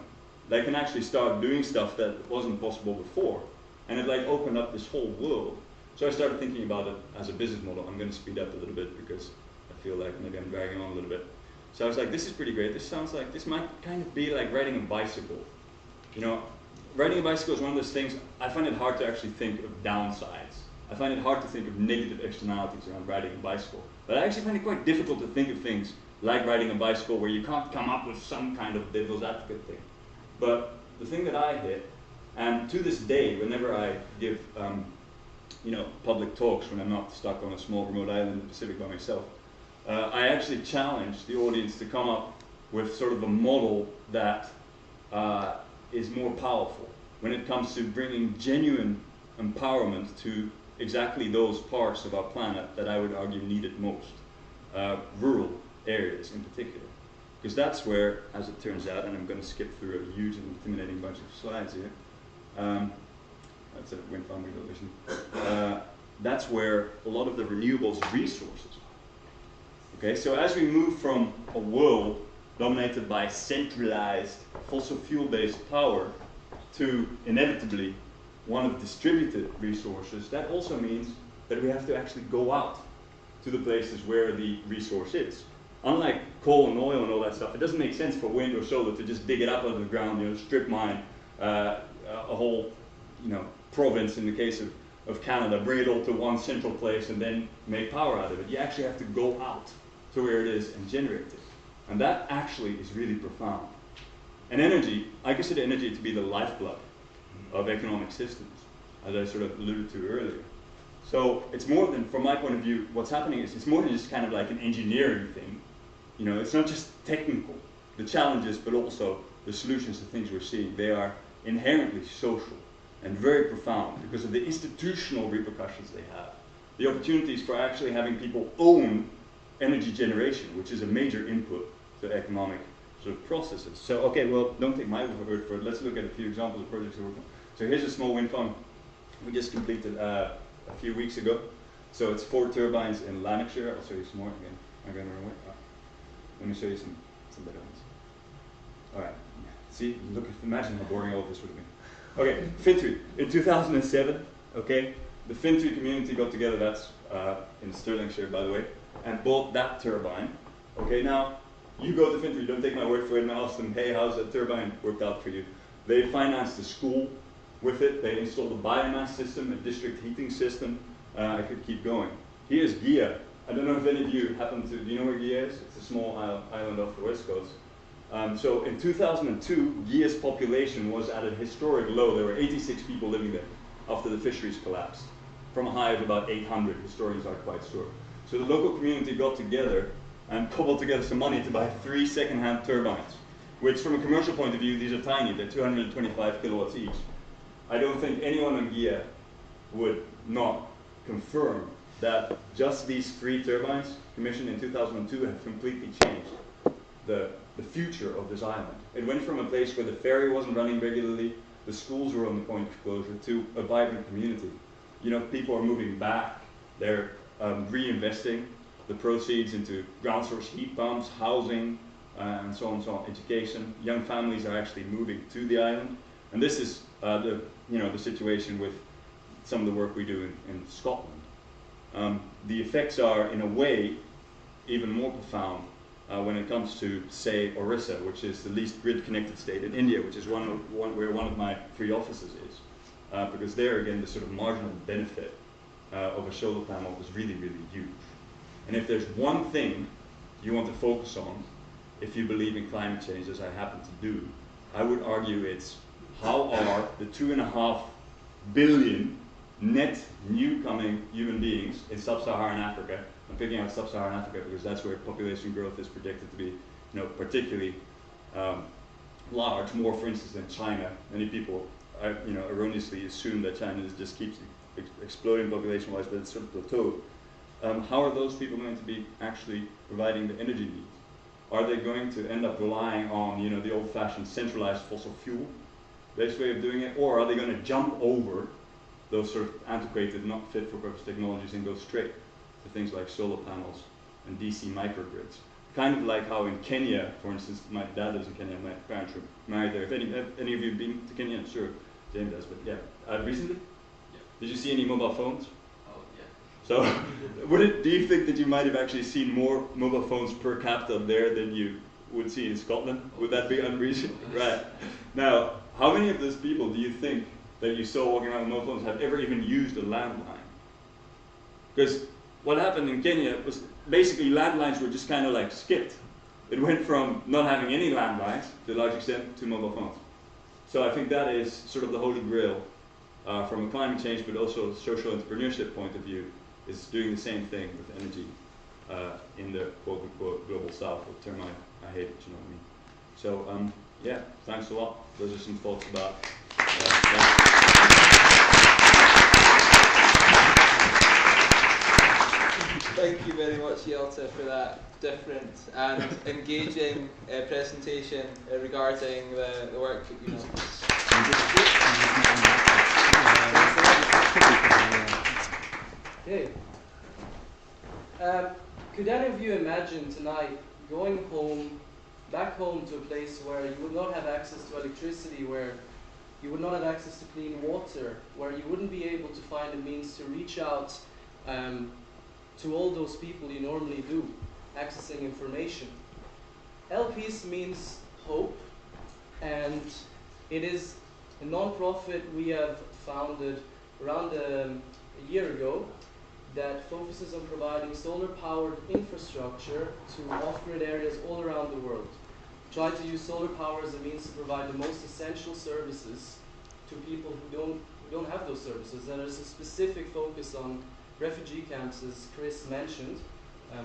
They can actually start doing stuff that wasn't possible before. And it like opened up this whole world. So I started thinking about it as a business model. I'm going to speed up a little bit because I feel like maybe I'm dragging on a little bit. So I was like, this is pretty great. This sounds like, this might kind of be like riding a bicycle. You know, riding a bicycle is one of those things, I find it hard to actually think of downsides. I find it hard to think of negative externalities around riding a bicycle. But I actually find it quite difficult to think of things like riding a bicycle where you can't come up with some kind of devil's advocate thing. But the thing that I hit, and to this day, whenever I give you know, public talks when I'm not stuck on a small remote island in the Pacific by myself, I actually challenge the audience to come up with sort of a model that is more powerful when it comes to bringing genuine empowerment to exactly those parts of our planet that I would argue need it most, rural areas in particular. Because that's where, as it turns out, and I'm going to skip through a huge and intimidating bunch of slides here, that's a wind farm revolution. That's where a lot of the renewables resources are. Okay, so as we move from a world dominated by centralized fossil fuel-based power to inevitably one of distributed resources, that also means that we have to actually go out to the places where the resource is. Unlike coal and oil and all that stuff, it doesn't make sense for wind or solar to just dig it up out of the ground, you know, strip mine a whole, you know, province in the case of Canada, bring it all to one central place and then make power out of it. You actually have to go out to where it is and generate it. And that actually is really profound. And energy, I consider energy to be the lifeblood of economic systems, as I sort of alluded to earlier. So it's more than, from my point of view, what's happening is it's more than just kind of like an engineering thing. You know, it's not just technical, the challenges, but also the solutions to things we're seeing. They are inherently social and very profound because of the institutional repercussions they have. The opportunities for actually having people own energy generation, which is a major input to economic sort of processes. So, okay, well, don't take my word for it. Let's look at a few examples of projects we're working on. So here's a small wind farm we just completed a few weeks ago. So it's 4 turbines in Lanarkshire. I'll show you some more again. I'm going the wrong way. Let me show you some better ones. All right. See, look, imagine how boring all of this would have been. Okay, Fintry. In 2007, okay, the Fintry community got together, that's in Stirlingshire, by the way, and bought that turbine. Okay, now, you go to Fintry, don't take my word for it, and ask them, hey, how's that turbine worked out for you? They financed the school with it, they installed a biomass system, a district heating system, I could keep going. Here's Gia. I don't know if any of you happen to, do you know where Gia is? It's a small island off the west coast. So in 2002, Gia's population was at a historic low. There were 86 people living there after the fisheries collapsed, from a high of about 800, historians are quite sure. So the local community got together and cobbled together some money to buy 3 second-hand turbines, which from a commercial point of view, these are tiny, they're 225 kilowatts each. I don't think anyone on Gia would not confirm that just these 3 turbines commissioned in 2002 have completely changed the future of this island. It went from a place where the ferry wasn't running regularly, the schools were on the point of closure, to a vibrant community. You know, people are moving back, they're reinvesting the proceeds into ground source heat pumps, housing, and so on, education. Young families are actually moving to the island. And this is the situation with some of the work we do in Scotland. The effects are, in a way, even more profound when it comes to, say, Orissa, which is the least grid-connected state in India, which is where one of my 3 offices is. Because there, again, the sort of marginal benefit of a solar panel is really, really huge. And if there's one thing you want to focus on, if you believe in climate change, as I happen to do, I would argue it's how are the 2.5 billion net new coming human beings in sub-Saharan Africa. I'm picking out sub-Saharan Africa because that's where population growth is predicted to be, particularly large. More, for instance, than China. Many people, erroneously assume that China just keeps exploding population-wise, but it's sort of plateaued. How are those people going to be actually providing the energy needs? Are they going to end up relying on, the old-fashioned centralized fossil fuel-based way of doing it, or are they going to jump over those sort of antiquated, not fit for purpose technologies and go straight to things like solar panels and DC microgrids? Kind of like how in Kenya, for instance, my dad lives in Kenya, my parents were married there. If any of you have been to Kenya, sure, James does, but yeah. Recently? Yeah. Did you see any mobile phones? Oh, yeah. So, do you think that you might have actually seen more mobile phones per capita there than you would see in Scotland? Would that be unreasonable? Right. Now, how many of those people do you think that you saw walking around with mobile phones have ever even used a landline? Because what happened in Kenya was basically landlines were just kind of like skipped. It went from not having any landlines to a large extent to mobile phones. So I think that is sort of the holy grail from a climate change but also a social entrepreneurship point of view, is doing the same thing with energy in the quote-unquote global south, a term I hate, but you know what I mean. So yeah, thanks a lot. Those are some thoughts about that. Thank you very much, Yelta, for that different and engaging presentation regarding the work that you know. Okay. Could any of you imagine tonight going back home to a place where you would not have access to electricity, where you would not have access to clean water, where you wouldn't be able to find a means to reach out to all those people you normally do, accessing information? El-Peace means hope, and it is a non-profit we have founded around a year ago that focuses on providing solar-powered infrastructure to off-grid areas all around the world. Try to use solar power as a means to provide the most essential services to people who don't have those services. And there's a specific focus on refugee camps, as Chris mentioned.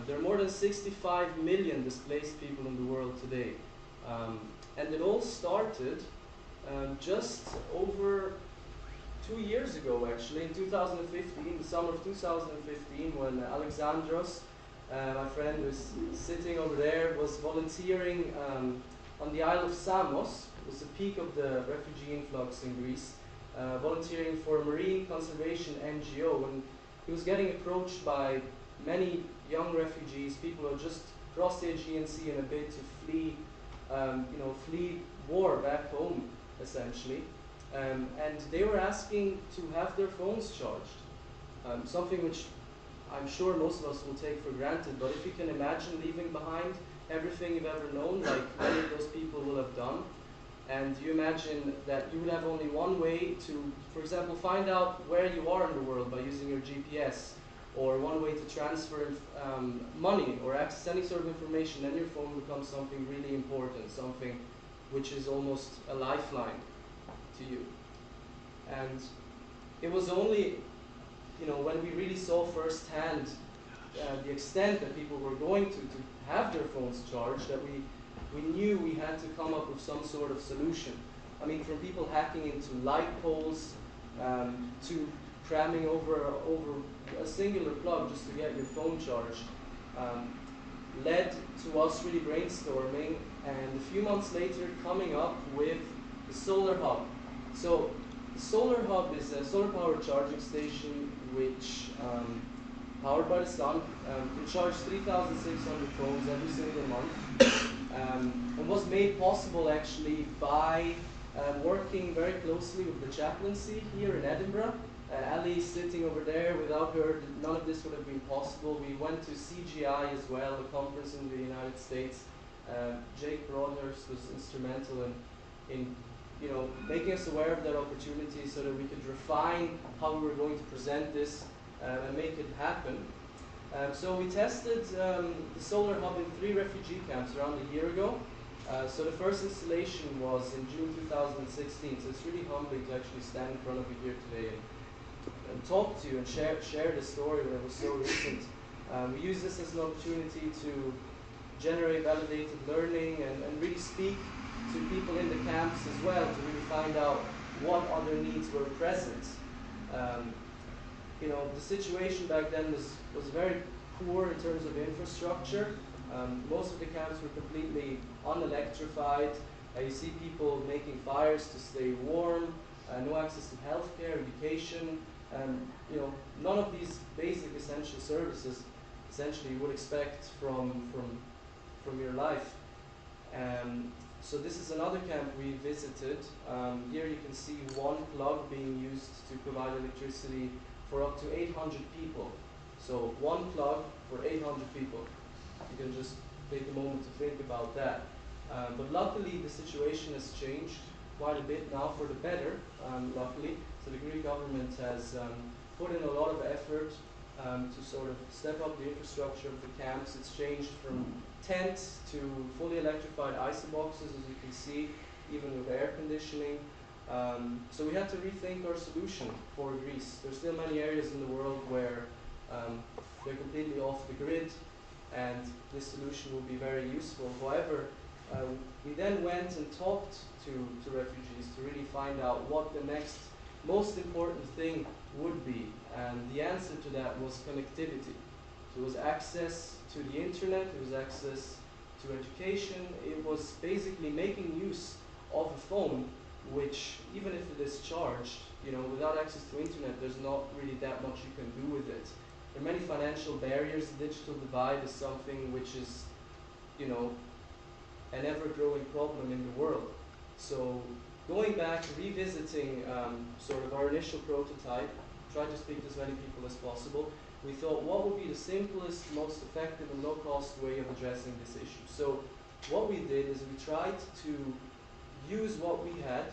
There are more than 65 million displaced people in the world today. And it all started just over 2 years ago, actually, in 2015, the summer of 2015, when Alexandros, my friend who's sitting over there, was volunteering on the Isle of Samos. It was the peak of the refugee influx in Greece, volunteering for a marine conservation NGO. And he was getting approached by many young refugees, people who had just crossed the Aegean Sea in a bid to flee, flee war back home, essentially. And they were asking to have their phones charged, something which I'm sure most of us will take for granted, but if you can imagine leaving behind everything you've ever known, like many of those people will have done, and you imagine that you would have only one way to, for example, find out where you are in the world by using your GPS, or one way to transfer money or access any sort of information, then your phone becomes something really important, something which is almost a lifeline to you. And it was only when we really saw firsthand the extent that people were going to have their phones charged, that we knew we had to come up with some sort of solution. I mean, from people hacking into light poles to cramming over a singular plug just to get your phone charged, led to us really brainstorming, and a few months later coming up with the Solar Hub. So the Solar Hub is a solar-powered charging station which, powered by the sun, can charge 3,600 phones every single month, and was made possible actually by working very closely with the chaplaincy here in Edinburgh. Ali sitting over there. Without her, none of this would have been possible. We went to CGI as well, a conference in the United States. Jake Broadhurst was instrumental in making us aware of that opportunity so that we could refine how we were going to present this and make it happen. So we tested the Solar Hub in 3 refugee camps around a year ago. So the first installation was in June 2016, so it's really humbling to actually stand in front of you here today and talk to you and share the story when it was so recent. We use this as an opportunity to generate validated learning and really speak to people in the camps as well to really find out what other needs were present. You know, the situation back then was very poor in terms of infrastructure. Most of the camps were completely unelectrified. You see people making fires to stay warm, no access to healthcare, education, you know, none of these basic essential services essentially you would expect from your life. So this is another camp we visited. Here you can see one plug being used to provide electricity for up to 800 people. So one plug for 800 people. You can just take a moment to think about that. But luckily the situation has changed quite a bit now for the better, luckily. So the Greek government has put in a lot of effort to sort of step up the infrastructure of the camps. It's changed from tents to fully electrified isoboxes, as you can see, even with air conditioning. So we had to rethink our solution for Greece. There's still many areas in the world where they're completely off the grid, and this solution will be very useful. However, we then went and talked to refugees to really find out what the next most important thing would be, and the answer to that was connectivity. So it was access to the internet, it was access to education, it was basically making use of a phone, which even if it is charged, you know, without access to internet, there's not really that much you can do with it. There are many financial barriers. The digital divide is something which is, you know, an ever-growing problem in the world. So going back, revisiting sort of our initial prototype, try to speak to as many people as possible, we thought what would be the simplest, most effective and low-cost way of addressing this issue. So what we did is we tried to use what we had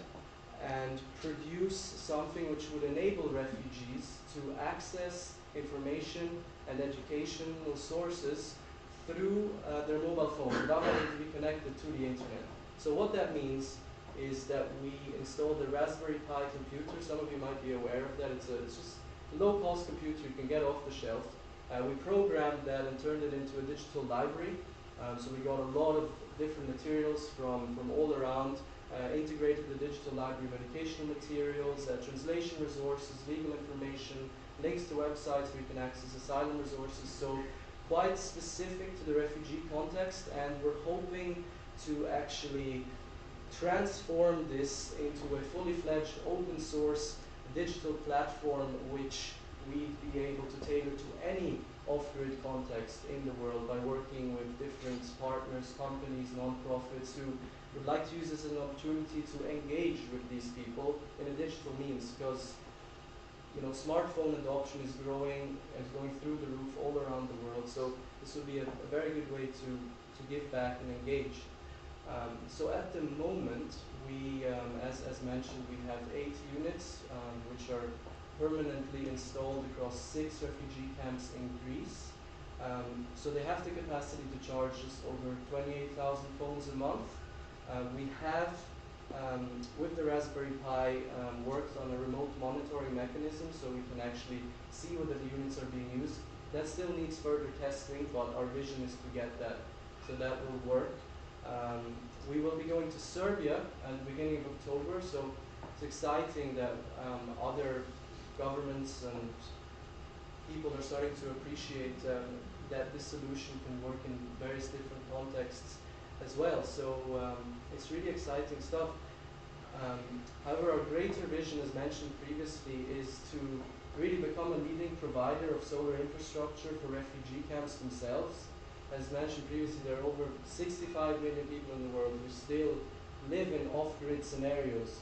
and produce something which would enable refugees to access information and educational sources through their mobile phone without having to be connected to the internet. So what that means is that we installed a Raspberry Pi computer. Some of you might be aware of that. It's just a low-cost computer you can get off the shelf. We programmed that and turned it into a digital library. So we got a lot of different materials from all around, integrated the digital library of educational materials, translation resources, legal information, links to websites where you can access asylum resources. So quite specific to the refugee context, and we're hoping to actually transform this into a fully fledged open source digital platform which we'd be able to tailor to any off-grid context in the world by working with different partners, companies, non-profits who would like to use this as an opportunity to engage with these people in a digital means, because you know, smartphone adoption is growing and going through the roof all around the world. So this would be a very good way to give back and engage. So at the moment, we, as mentioned, we have 8 units which are permanently installed across 6 refugee camps in Greece. So they have the capacity to charge just over 28,000 phones a month. We have, with the Raspberry Pi, worked on a remote monitoring mechanism so we can actually see whether the units are being used. That still needs further testing, but our vision is to get that, so that will work. We will be going to Serbia at the beginning of October, so it's exciting that other governments and people are starting to appreciate that this solution can work in various different contexts as well. So it's really exciting stuff. However, our greater vision, as mentioned previously, is to really become a leading provider of solar infrastructure for refugee camps themselves. As mentioned previously, there are over 65 million people in the world who still live in off-grid scenarios.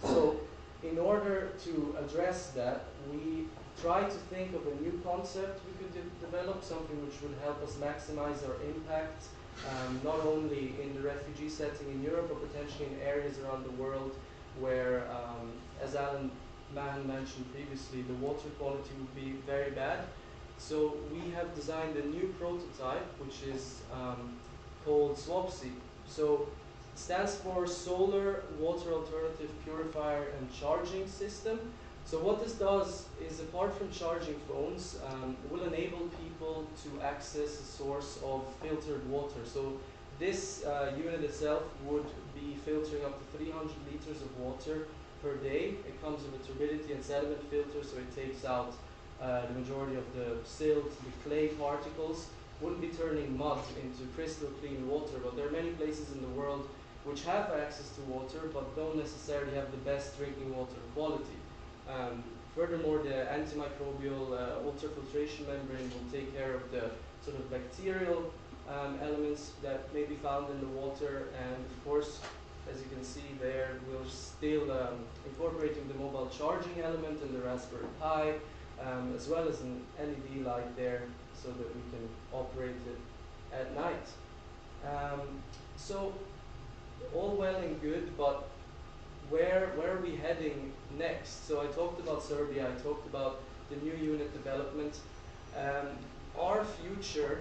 So in order to address that, we try to think of a new concept we could develop, something which would help us maximize our impact, not only in the refugee setting in Europe, but potentially in areas around the world where, as Mahon mentioned previously, the water quality would be very bad. So we have designed a new prototype, which is called Swapsy. So it stands for Solar Water Alternative Purifier and Charging System. So what this does is, apart from charging phones, will enable people to access a source of filtered water. So this unit itself would be filtering up to 300 liters of water per day. It comes with a turbidity and sediment filter, so it takes out the majority of the silt, the clay particles. Wouldn't be turning mud into crystal clean water, but there are many places in the world which have access to water but don't necessarily have the best drinking water quality. Furthermore, the antimicrobial ultrafiltration membrane will take care of the sort of bacterial elements that may be found in the water, and of course, as you can see there, we're still incorporating the mobile charging element in the Raspberry Pi, as well as an LED light there so that we can operate it at night. So all well and good, but where are we heading next? So I talked about Serbia, I talked about the new unit development. Our future,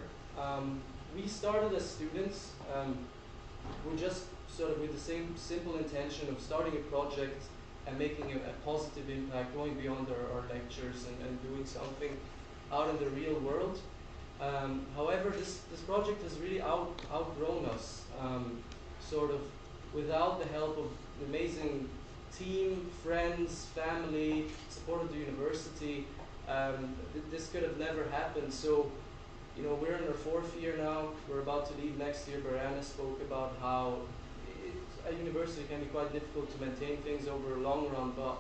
we started as students, we just sort of with the same simple intention of starting a project and making a positive impact, going beyond our lectures and doing something out in the real world. However, this project has really outgrown us, sort of without the help of an amazing team, friends, family, support of the university. This could have never happened. So, you know, we're in our 4th year now. We're about to leave next year. Briana spoke about how a university can be quite difficult to maintain things over a long run, but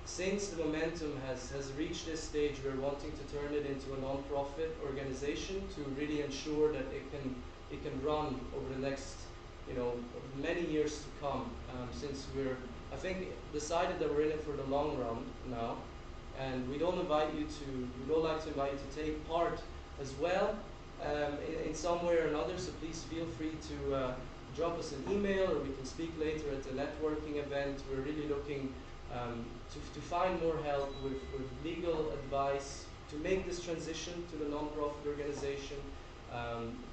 since the momentum has reached this stage, we're wanting to turn it into a non-profit organization to really ensure that it can run over the next, you know, many years to come. Since we're, I think, decided that we're in it for the long run now, and we don't like to invite you to take part as well in some way or another. So please feel free to drop us an email, or we can speak later at the networking event. We're really looking to find more help with legal advice to make this transition to the non-profit organization,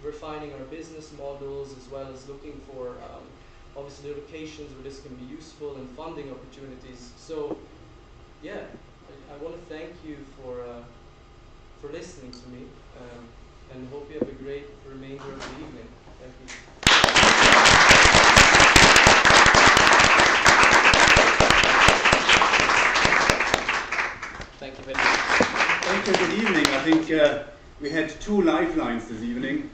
refining our business models, as well as looking for obviously locations where this can be useful and funding opportunities. So yeah, I want to thank you for listening to me, and hope you have a great remainder of the evening. Thank you. Thank you very much. Thank you. Good evening. I think we had 2 lifelines this evening.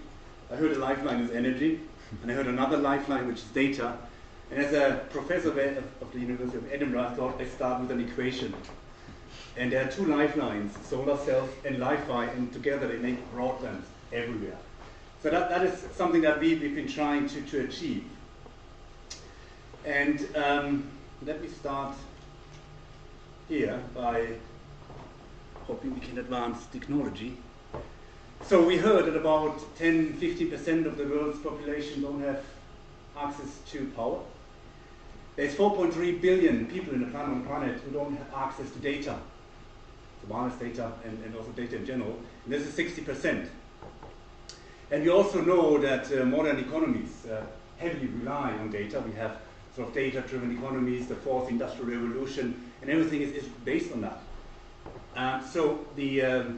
I heard a lifeline is energy, and I heard another lifeline which is data. And as a professor of the University of Edinburgh, I thought I'd start with an equation. And there are 2 lifelines, solar cells and Wi-Fi, and together they make broadband everywhere. So that is something that we've been trying to achieve. And let me start here by hoping we can advance technology. So we heard that about 10–15% of the world's population don't have access to power. There's 4.3 billion people on the planet who don't have access to data, to wireless data and also data in general, and this is 60%. And we also know that modern economies heavily rely on data. We have sort of data-driven economies, the 4th industrial revolution, and everything is based on that. So the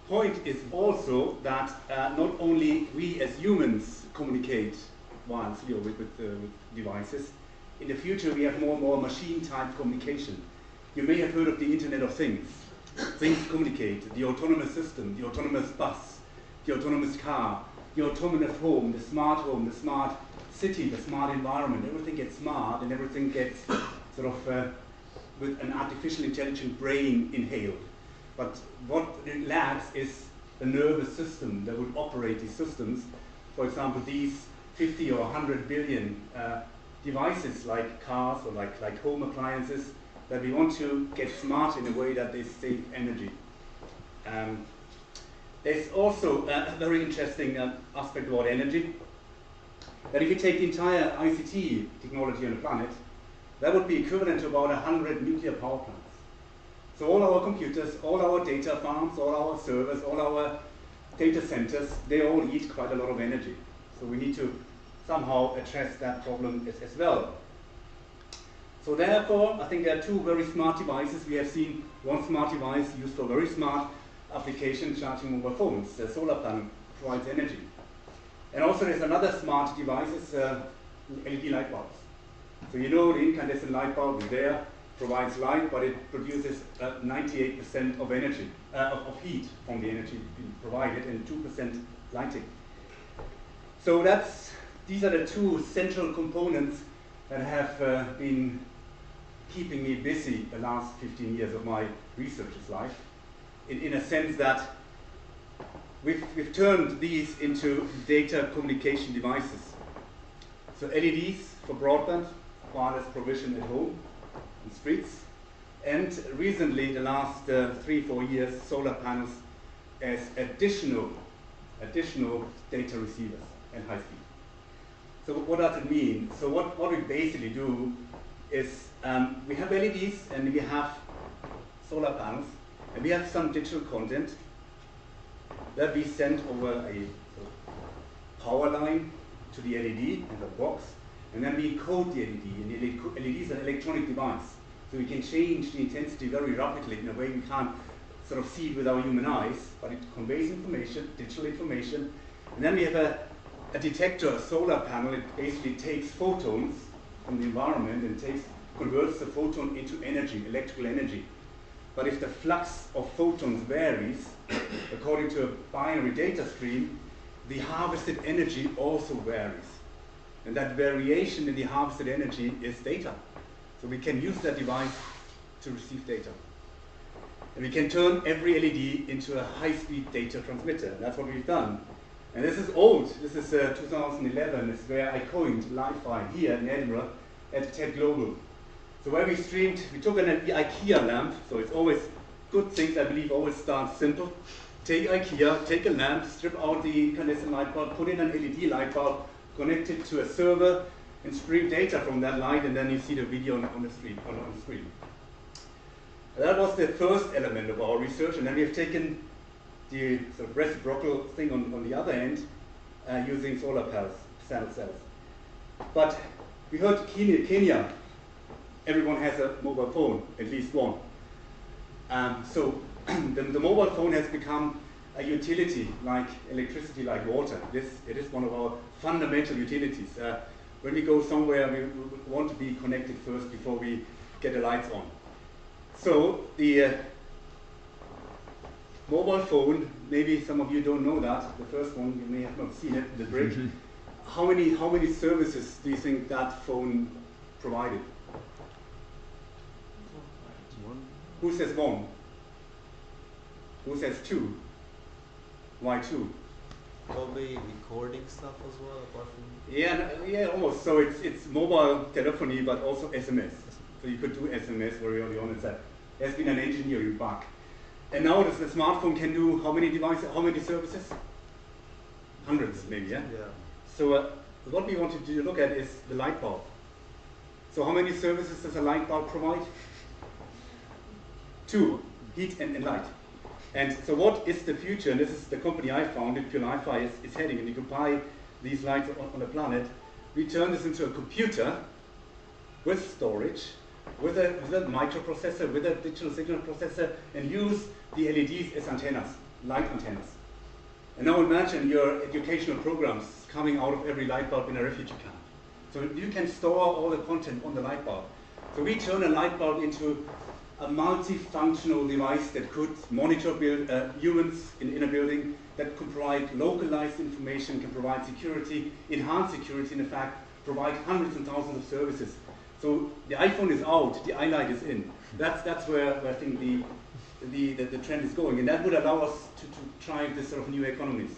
point is also that not only we as humans communicate wirelessly or with devices. In the future, we have more and more machine-type communication. You may have heard of the Internet of Things. Things communicate. The autonomous system, the autonomous bus, the autonomous car, the autonomous home, the smart city, the smart environment. Everything gets smart, and everything gets sort of with an artificial intelligent brain inhaled. But what it lacks is a nervous system that would operate these systems. For example, these 50 or 100 billion devices like cars or like home appliances that we want to get smart in a way that they save energy. There's also a very interesting aspect about energy, that if you take the entire ICT technology on the planet, that would be equivalent to about 100 nuclear power plants. So all our computers, all our data farms, all our servers, all our data centers, they all eat quite a lot of energy. So we need to somehow address that problem as well. So therefore, I think there are two very smart devices. We have seen one smart device used for very smart application, charging mobile phones. The solar panel provides energy. And also there's another smart device, it's LED light bulbs. So you know the incandescent light bulb is there, provides light, but it produces 98% of energy, of heat from the energy being provided, and 2% lighting. So these are the two central components that have been keeping me busy the last 15 years of my researcher's life, in a sense that we've turned these into data communication devices. So LEDs for broadband, wireless provision at home and streets, and recently, the last 3-4 years, solar panels as additional data receivers and high speed. So what does it mean? So what we basically do is we have LEDs and we have solar panels and we have some digital content that we send over a power line to the LED in the box, and then we encode the LED, and the LED is an electronic device. So we can change the intensity very rapidly in a way we can't sort of see it with our human eyes, but it conveys information, digital information. And then we have a detector, a solar panel. It basically takes photons from the environment and converts the photon into energy, electrical energy. But if the flux of photons varies, according to a binary data stream, the harvested energy also varies. And that variation in the harvested energy is data. So we can use that device to receive data. And we can turn every LED into a high-speed data transmitter. And that's what we've done. And this is old. This is 2011. It's where I coined Li-Fi here in Edinburgh at TED Global. So where we took an IKEA lamp. So it's always good things, I believe, always start simple. Take IKEA, take a lamp, strip out the incandescent light bulb, put in an LED light bulb, connect it to a server, and stream data from that light, and then you see the video on the screen. That was the first element of our research, and then we have taken the sort of reciprocal thing on the other end, using solar panel cells. But we heard Kenya, everyone has a mobile phone, at least one. So the mobile phone has become a utility like electricity, like water. It is one of our fundamental utilities. When we go somewhere, we want to be connected first before we get the lights on. So the mobile phone, maybe some of you don't know that, the first one, you may have not seen it, the brick. How many services do you think that phone provided? One. Who says one? Who says two? Why two? Probably recording stuff as well, apart from... Yeah, almost. So it's mobile telephony, but also SMS. So you could do SMS very early on. There's been an engineering bug. And now the smartphone can do how many devices, how many services? Hundreds, maybe, yeah? Yeah. So what we want to look at is the light bulb. So how many services does a light bulb provide? Two, heat and light. And so what is the future, and this is the company I founded, Pure Li-Fi, is heading, and you can buy these lights on the planet. We turn this into a computer with storage, with a microprocessor, with a digital signal processor, and use the LEDs as antennas, light antennas. And now imagine your educational programs coming out of every light bulb in a refugee camp. So you can store all the content on the light bulb. So we turn a light bulb into a multifunctional device that could monitor humans in a building, that could provide localized information, can provide security, enhance security, and in fact, provide hundreds and thousands of services. So the iPhone is out, the iLight is in. That's where I think the trend is going, and that would allow us to try this sort of new economies.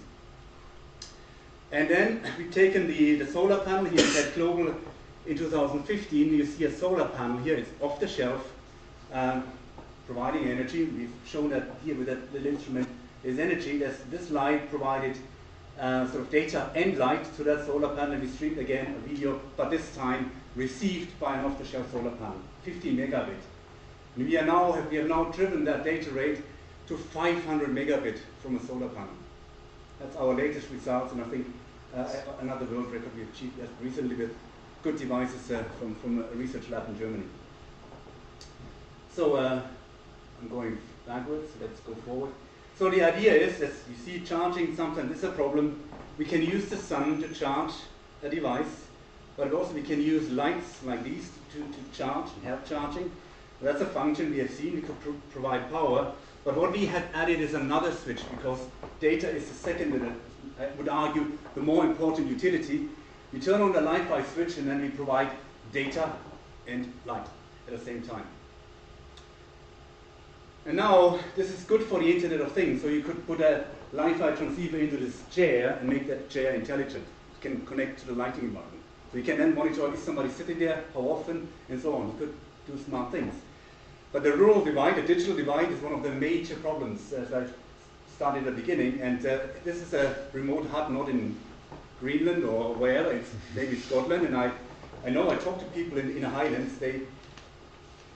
And then we've taken the solar panel here at Global in 2015. You see a solar panel here, it's off the shelf, providing energy. We've shown that here with that little instrument is energy. There's this light provided sort of data and light to that solar panel, and we streamed again a video, but this time received by an off-the-shelf solar panel, 50 megabit. And we have now driven that data rate to 500 megabit from a solar panel. That's our latest results, and I think another world record we achieved recently with good devices from a research lab in Germany. So I'm going backwards, let's go forward. So the idea is, as you see, charging sometimes is a problem. We can use the sun to charge a device, but also we can use lights like these to charge, help charging. That's a function we have seen. We could provide power, but what we have added is another switch, because data is the second, I would argue, the more important utility. We turn on the Wi-Fi switch and then we provide data and light at the same time. And now, this is good for the Internet of Things. So you could put a Wi-Fi transceiver into this chair and make that chair intelligent. It can connect to the lighting environment. So you can then monitor, is somebody sitting there, how often, and so on. You could do smart things. But the rural divide, the digital divide, is one of the major problems, as I started at the beginning. And this is a remote hut, not in Greenland or wherever, it's maybe Scotland. And I know I talk to people in the Highlands, they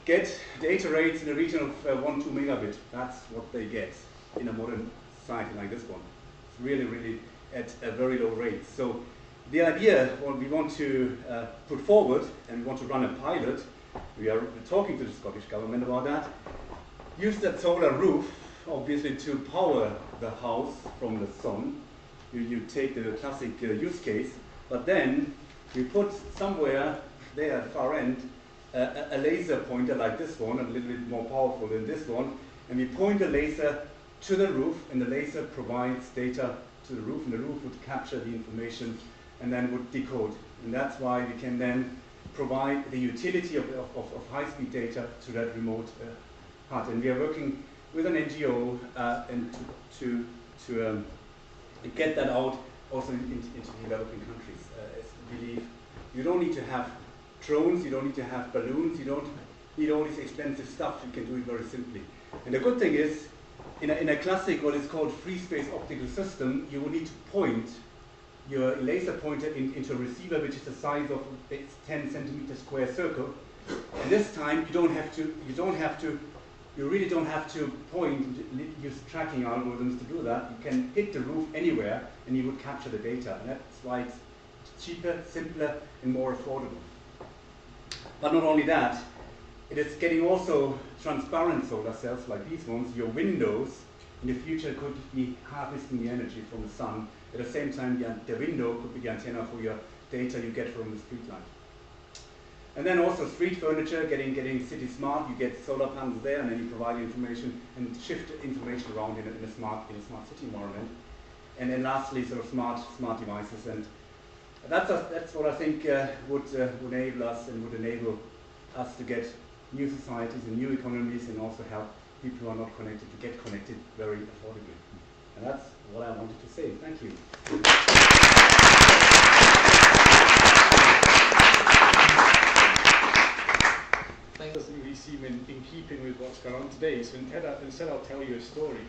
get data rates in the region of 1-2 megabit. That's what they get in a modern society like this one. It's really, really at a very low rate. So the idea, what we want to put forward, and we want to run a pilot, we are talking to the Scottish government about that, use that solar roof, obviously, to power the house from the sun. You take the classic use case, but then we put somewhere there at the far end a laser pointer like this one, a little bit more powerful than this one, and we point the laser to the roof, and the laser provides data to the roof, and the roof would capture the information and then would decode. And that's why we can then provide the utility of high-speed data to that remote hut. And we are working with an NGO and to get that out also into developing countries. As we believe you don't need to have drones, you don't need to have balloons, you don't need all this expensive stuff, you can do it very simply. And the good thing is, in a classic, what is called free space optical system, you will need to point your laser pointer into a receiver which is the size of a 10 centimeter square circle. And this time you really don't have to point, use tracking algorithms to do that. You can hit the roof anywhere and you would capture the data. And that's why it's cheaper, simpler, and more affordable. But not only that, it is getting also transparent solar cells like these ones. Your windows in the future could be harvesting the energy from the sun. At the same time, the window could be the antenna for your data you get from the street light. And then also street furniture, getting city smart. You get solar panels there, and then you provide information and shift information around in a smart city environment. And then lastly, sort of smart devices. And that's what I think would enable us and would enable us to get new societies and new economies, and also help people who are not connected to get connected very affordably. And that's what I wanted to say. Thank you. Doesn't really seem in keeping with what's going on today, so instead I'll tell you a story.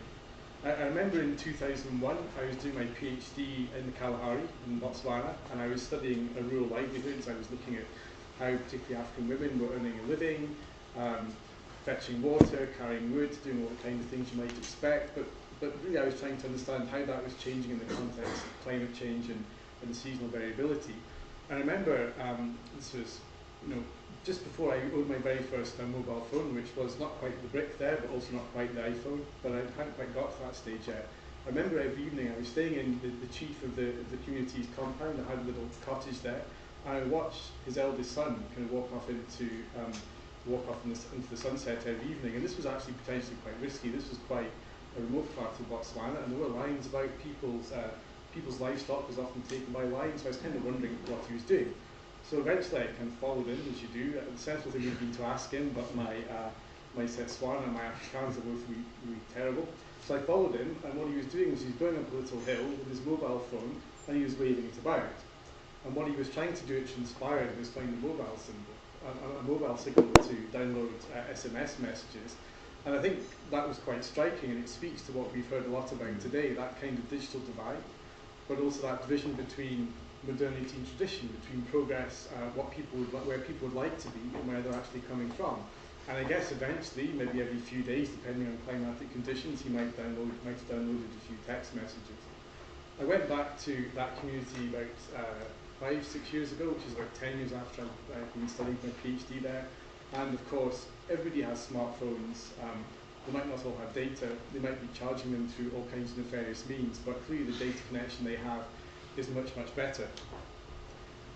I remember in 2001 I was doing my PhD in the Kalahari in Botswana, and I was studying rural livelihoods. I was looking at how particularly African women were earning a living, fetching water, carrying wood, doing all the kinds of things you might expect, but really I was trying to understand how that was changing in the context of climate change and the seasonal variability. And I remember this was, just before I owned my very first mobile phone, which was not quite the brick there, but also not quite the iPhone, but I hadn't quite got to that stage yet. I remember every evening I was staying in the chief of the community's compound. I had a little cottage there, and I watched his eldest son kind of walk off into the sunset every evening. And this was actually potentially quite risky. This was quite a remote part of Botswana, and there were lines about people's livestock was often taken by lions. So I was kind of wondering what he was doing. So eventually I kind of followed him, as you do. The sensible thing would be to ask him, but my Setswana and my Afrikaans are both really terrible. So I followed him, and what he was doing was he was going up a little hill with his mobile phone, and he was waving it about. And what he was trying to do, which inspired him, was find a mobile signal to download SMS messages. And I think that was quite striking, and it speaks to what we've heard a lot about today, that kind of digital divide, but also that division between modernity and tradition, between progress, where people would like to be and where they're actually coming from. And I guess eventually, maybe every few days, depending on climatic conditions, he might have downloaded a few text messages. I went back to that community about 5-6 years ago, which is about 10 years after I've been studying my PhD there. And of course, everybody has smartphones. They might not all have data. They might be charging them through all kinds of nefarious means, but clearly the data connection they have is much, much better.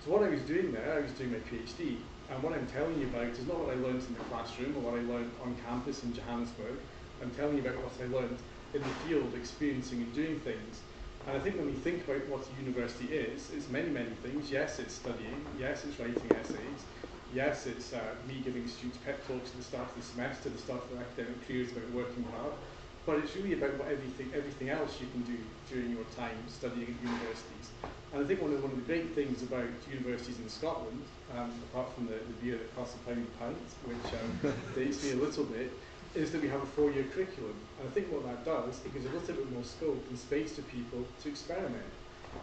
So what I was doing there, I was doing my PhD, and what I'm telling you about is not what I learned in the classroom or what I learned on campus in Johannesburg. I'm telling you about what I learned in the field, experiencing and doing things. And I think when we think about what a university is, it's many, many things. Yes, it's studying. Yes, it's writing essays. Yes, it's me giving students pep talks at the start of the semester, the start of their academic careers, about working hard. But it's really about everything else you can do during your time studying at universities. And I think one of the great things about universities in Scotland, apart from the beer that costs £1 a pint, which dates me a little bit, is that we have a 4-year curriculum. And I think what that does, it gives a little bit more scope and space to people to experiment,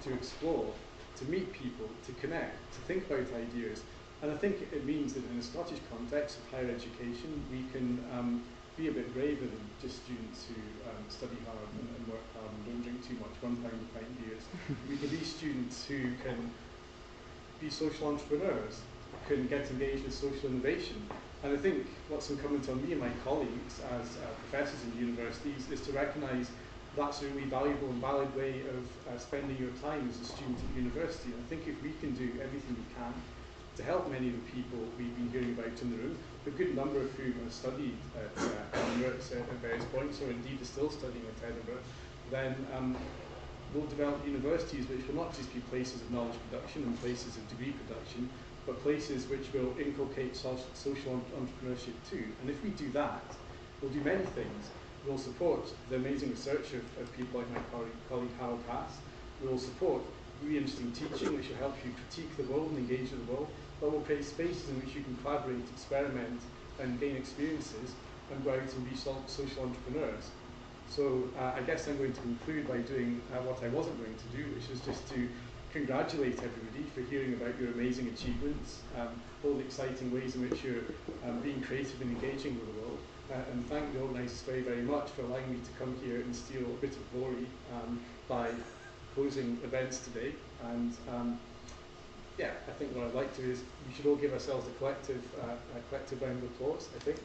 to explore, to meet people, to connect, to think about ideas. And I think it means that in a Scottish context of higher education, we can be a bit braver than just students who study hard and work hard and don't drink too much, £1 a pint beers. We can be students who can be social entrepreneurs, can get engaged with social innovation. And I think what's incumbent on me and my colleagues as professors in universities is to recognise that's a really valuable and valid way of spending your time as a student at university. And I think if we can do everything we can to help many of the people we've been hearing about in the room, a good number of whom have studied at Edinburgh at various points, or indeed are still studying at Edinburgh, then we'll develop universities which will not just be places of knowledge production and places of degree production, but places which will inculcate social entrepreneurship too. And if we do that, we'll do many things. We'll support the amazing research of people like my colleague Harold Haas. We'll support really interesting teaching, which will help you critique the world and engage with the world, but we'll create spaces in which you can collaborate, experiment, and gain experiences, and go out and be social entrepreneurs. So I guess I'm going to conclude by doing what I wasn't going to do, which is just to congratulate everybody for hearing about your amazing achievements, all the exciting ways in which you're being creative and engaging with the world, and thank the organisers very, very much for allowing me to come here and steal a bit of glory by closing events today. And yeah, I think what I'd like to is we should all give ourselves a collective round of applause, I think.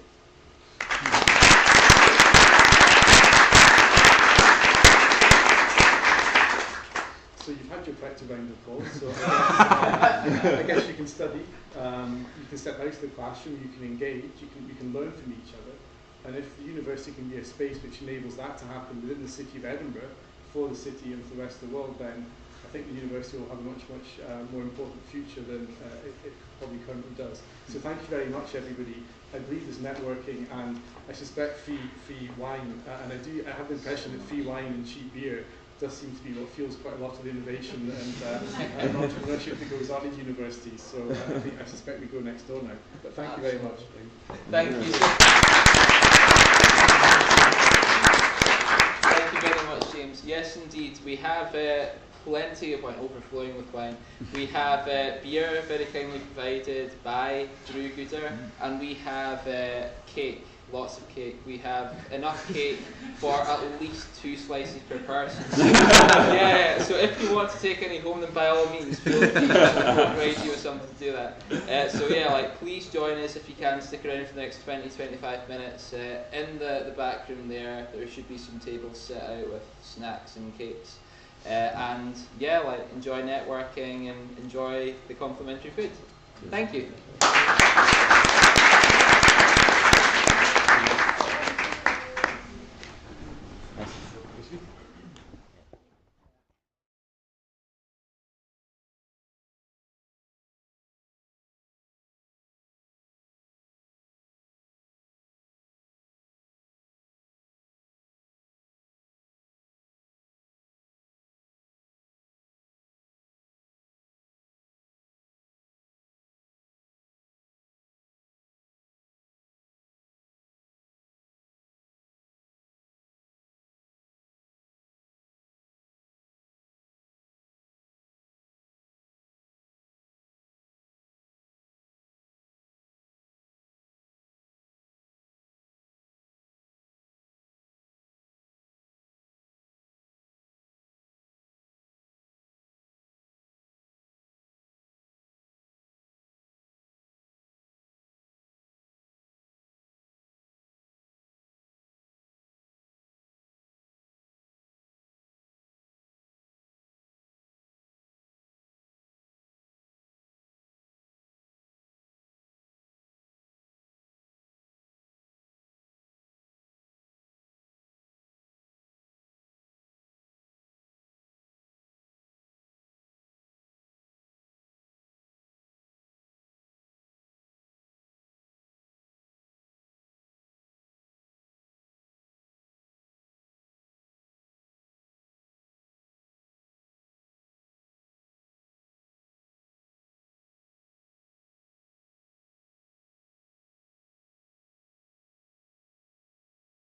So you've had your collective round of applause, so I guess you can study, you can step out of the classroom, you can engage, you can learn from each other. And if the university can be a space which enables that to happen within the city of Edinburgh, for the city and for the rest of the world, then I think the university will have a much, much more important future than it probably currently does. So thank you very much, everybody. I believe there's networking, and I suspect free wine, and I have the impression that free wine and cheap beer does seem to be what fuels quite a lot of innovation and entrepreneurship that goes on in universities. So I suspect we go next door now. But thank you very much. Thank you. Thank you very much, James. Yes, indeed. We have plenty of wine, overflowing with wine. We have beer very kindly provided by Brewgooder, and we have cake. Lots of cake. We have enough cake for at least 2 slices per person. Yeah, so if you want to take any home, then by all means, feel free to provide you with something to do that. So yeah, please join us if you can. Stick around for the next 20-25 minutes. In the back room there should be some tables set out with snacks and cakes. And yeah, enjoy networking and enjoy the complimentary food. Thank you.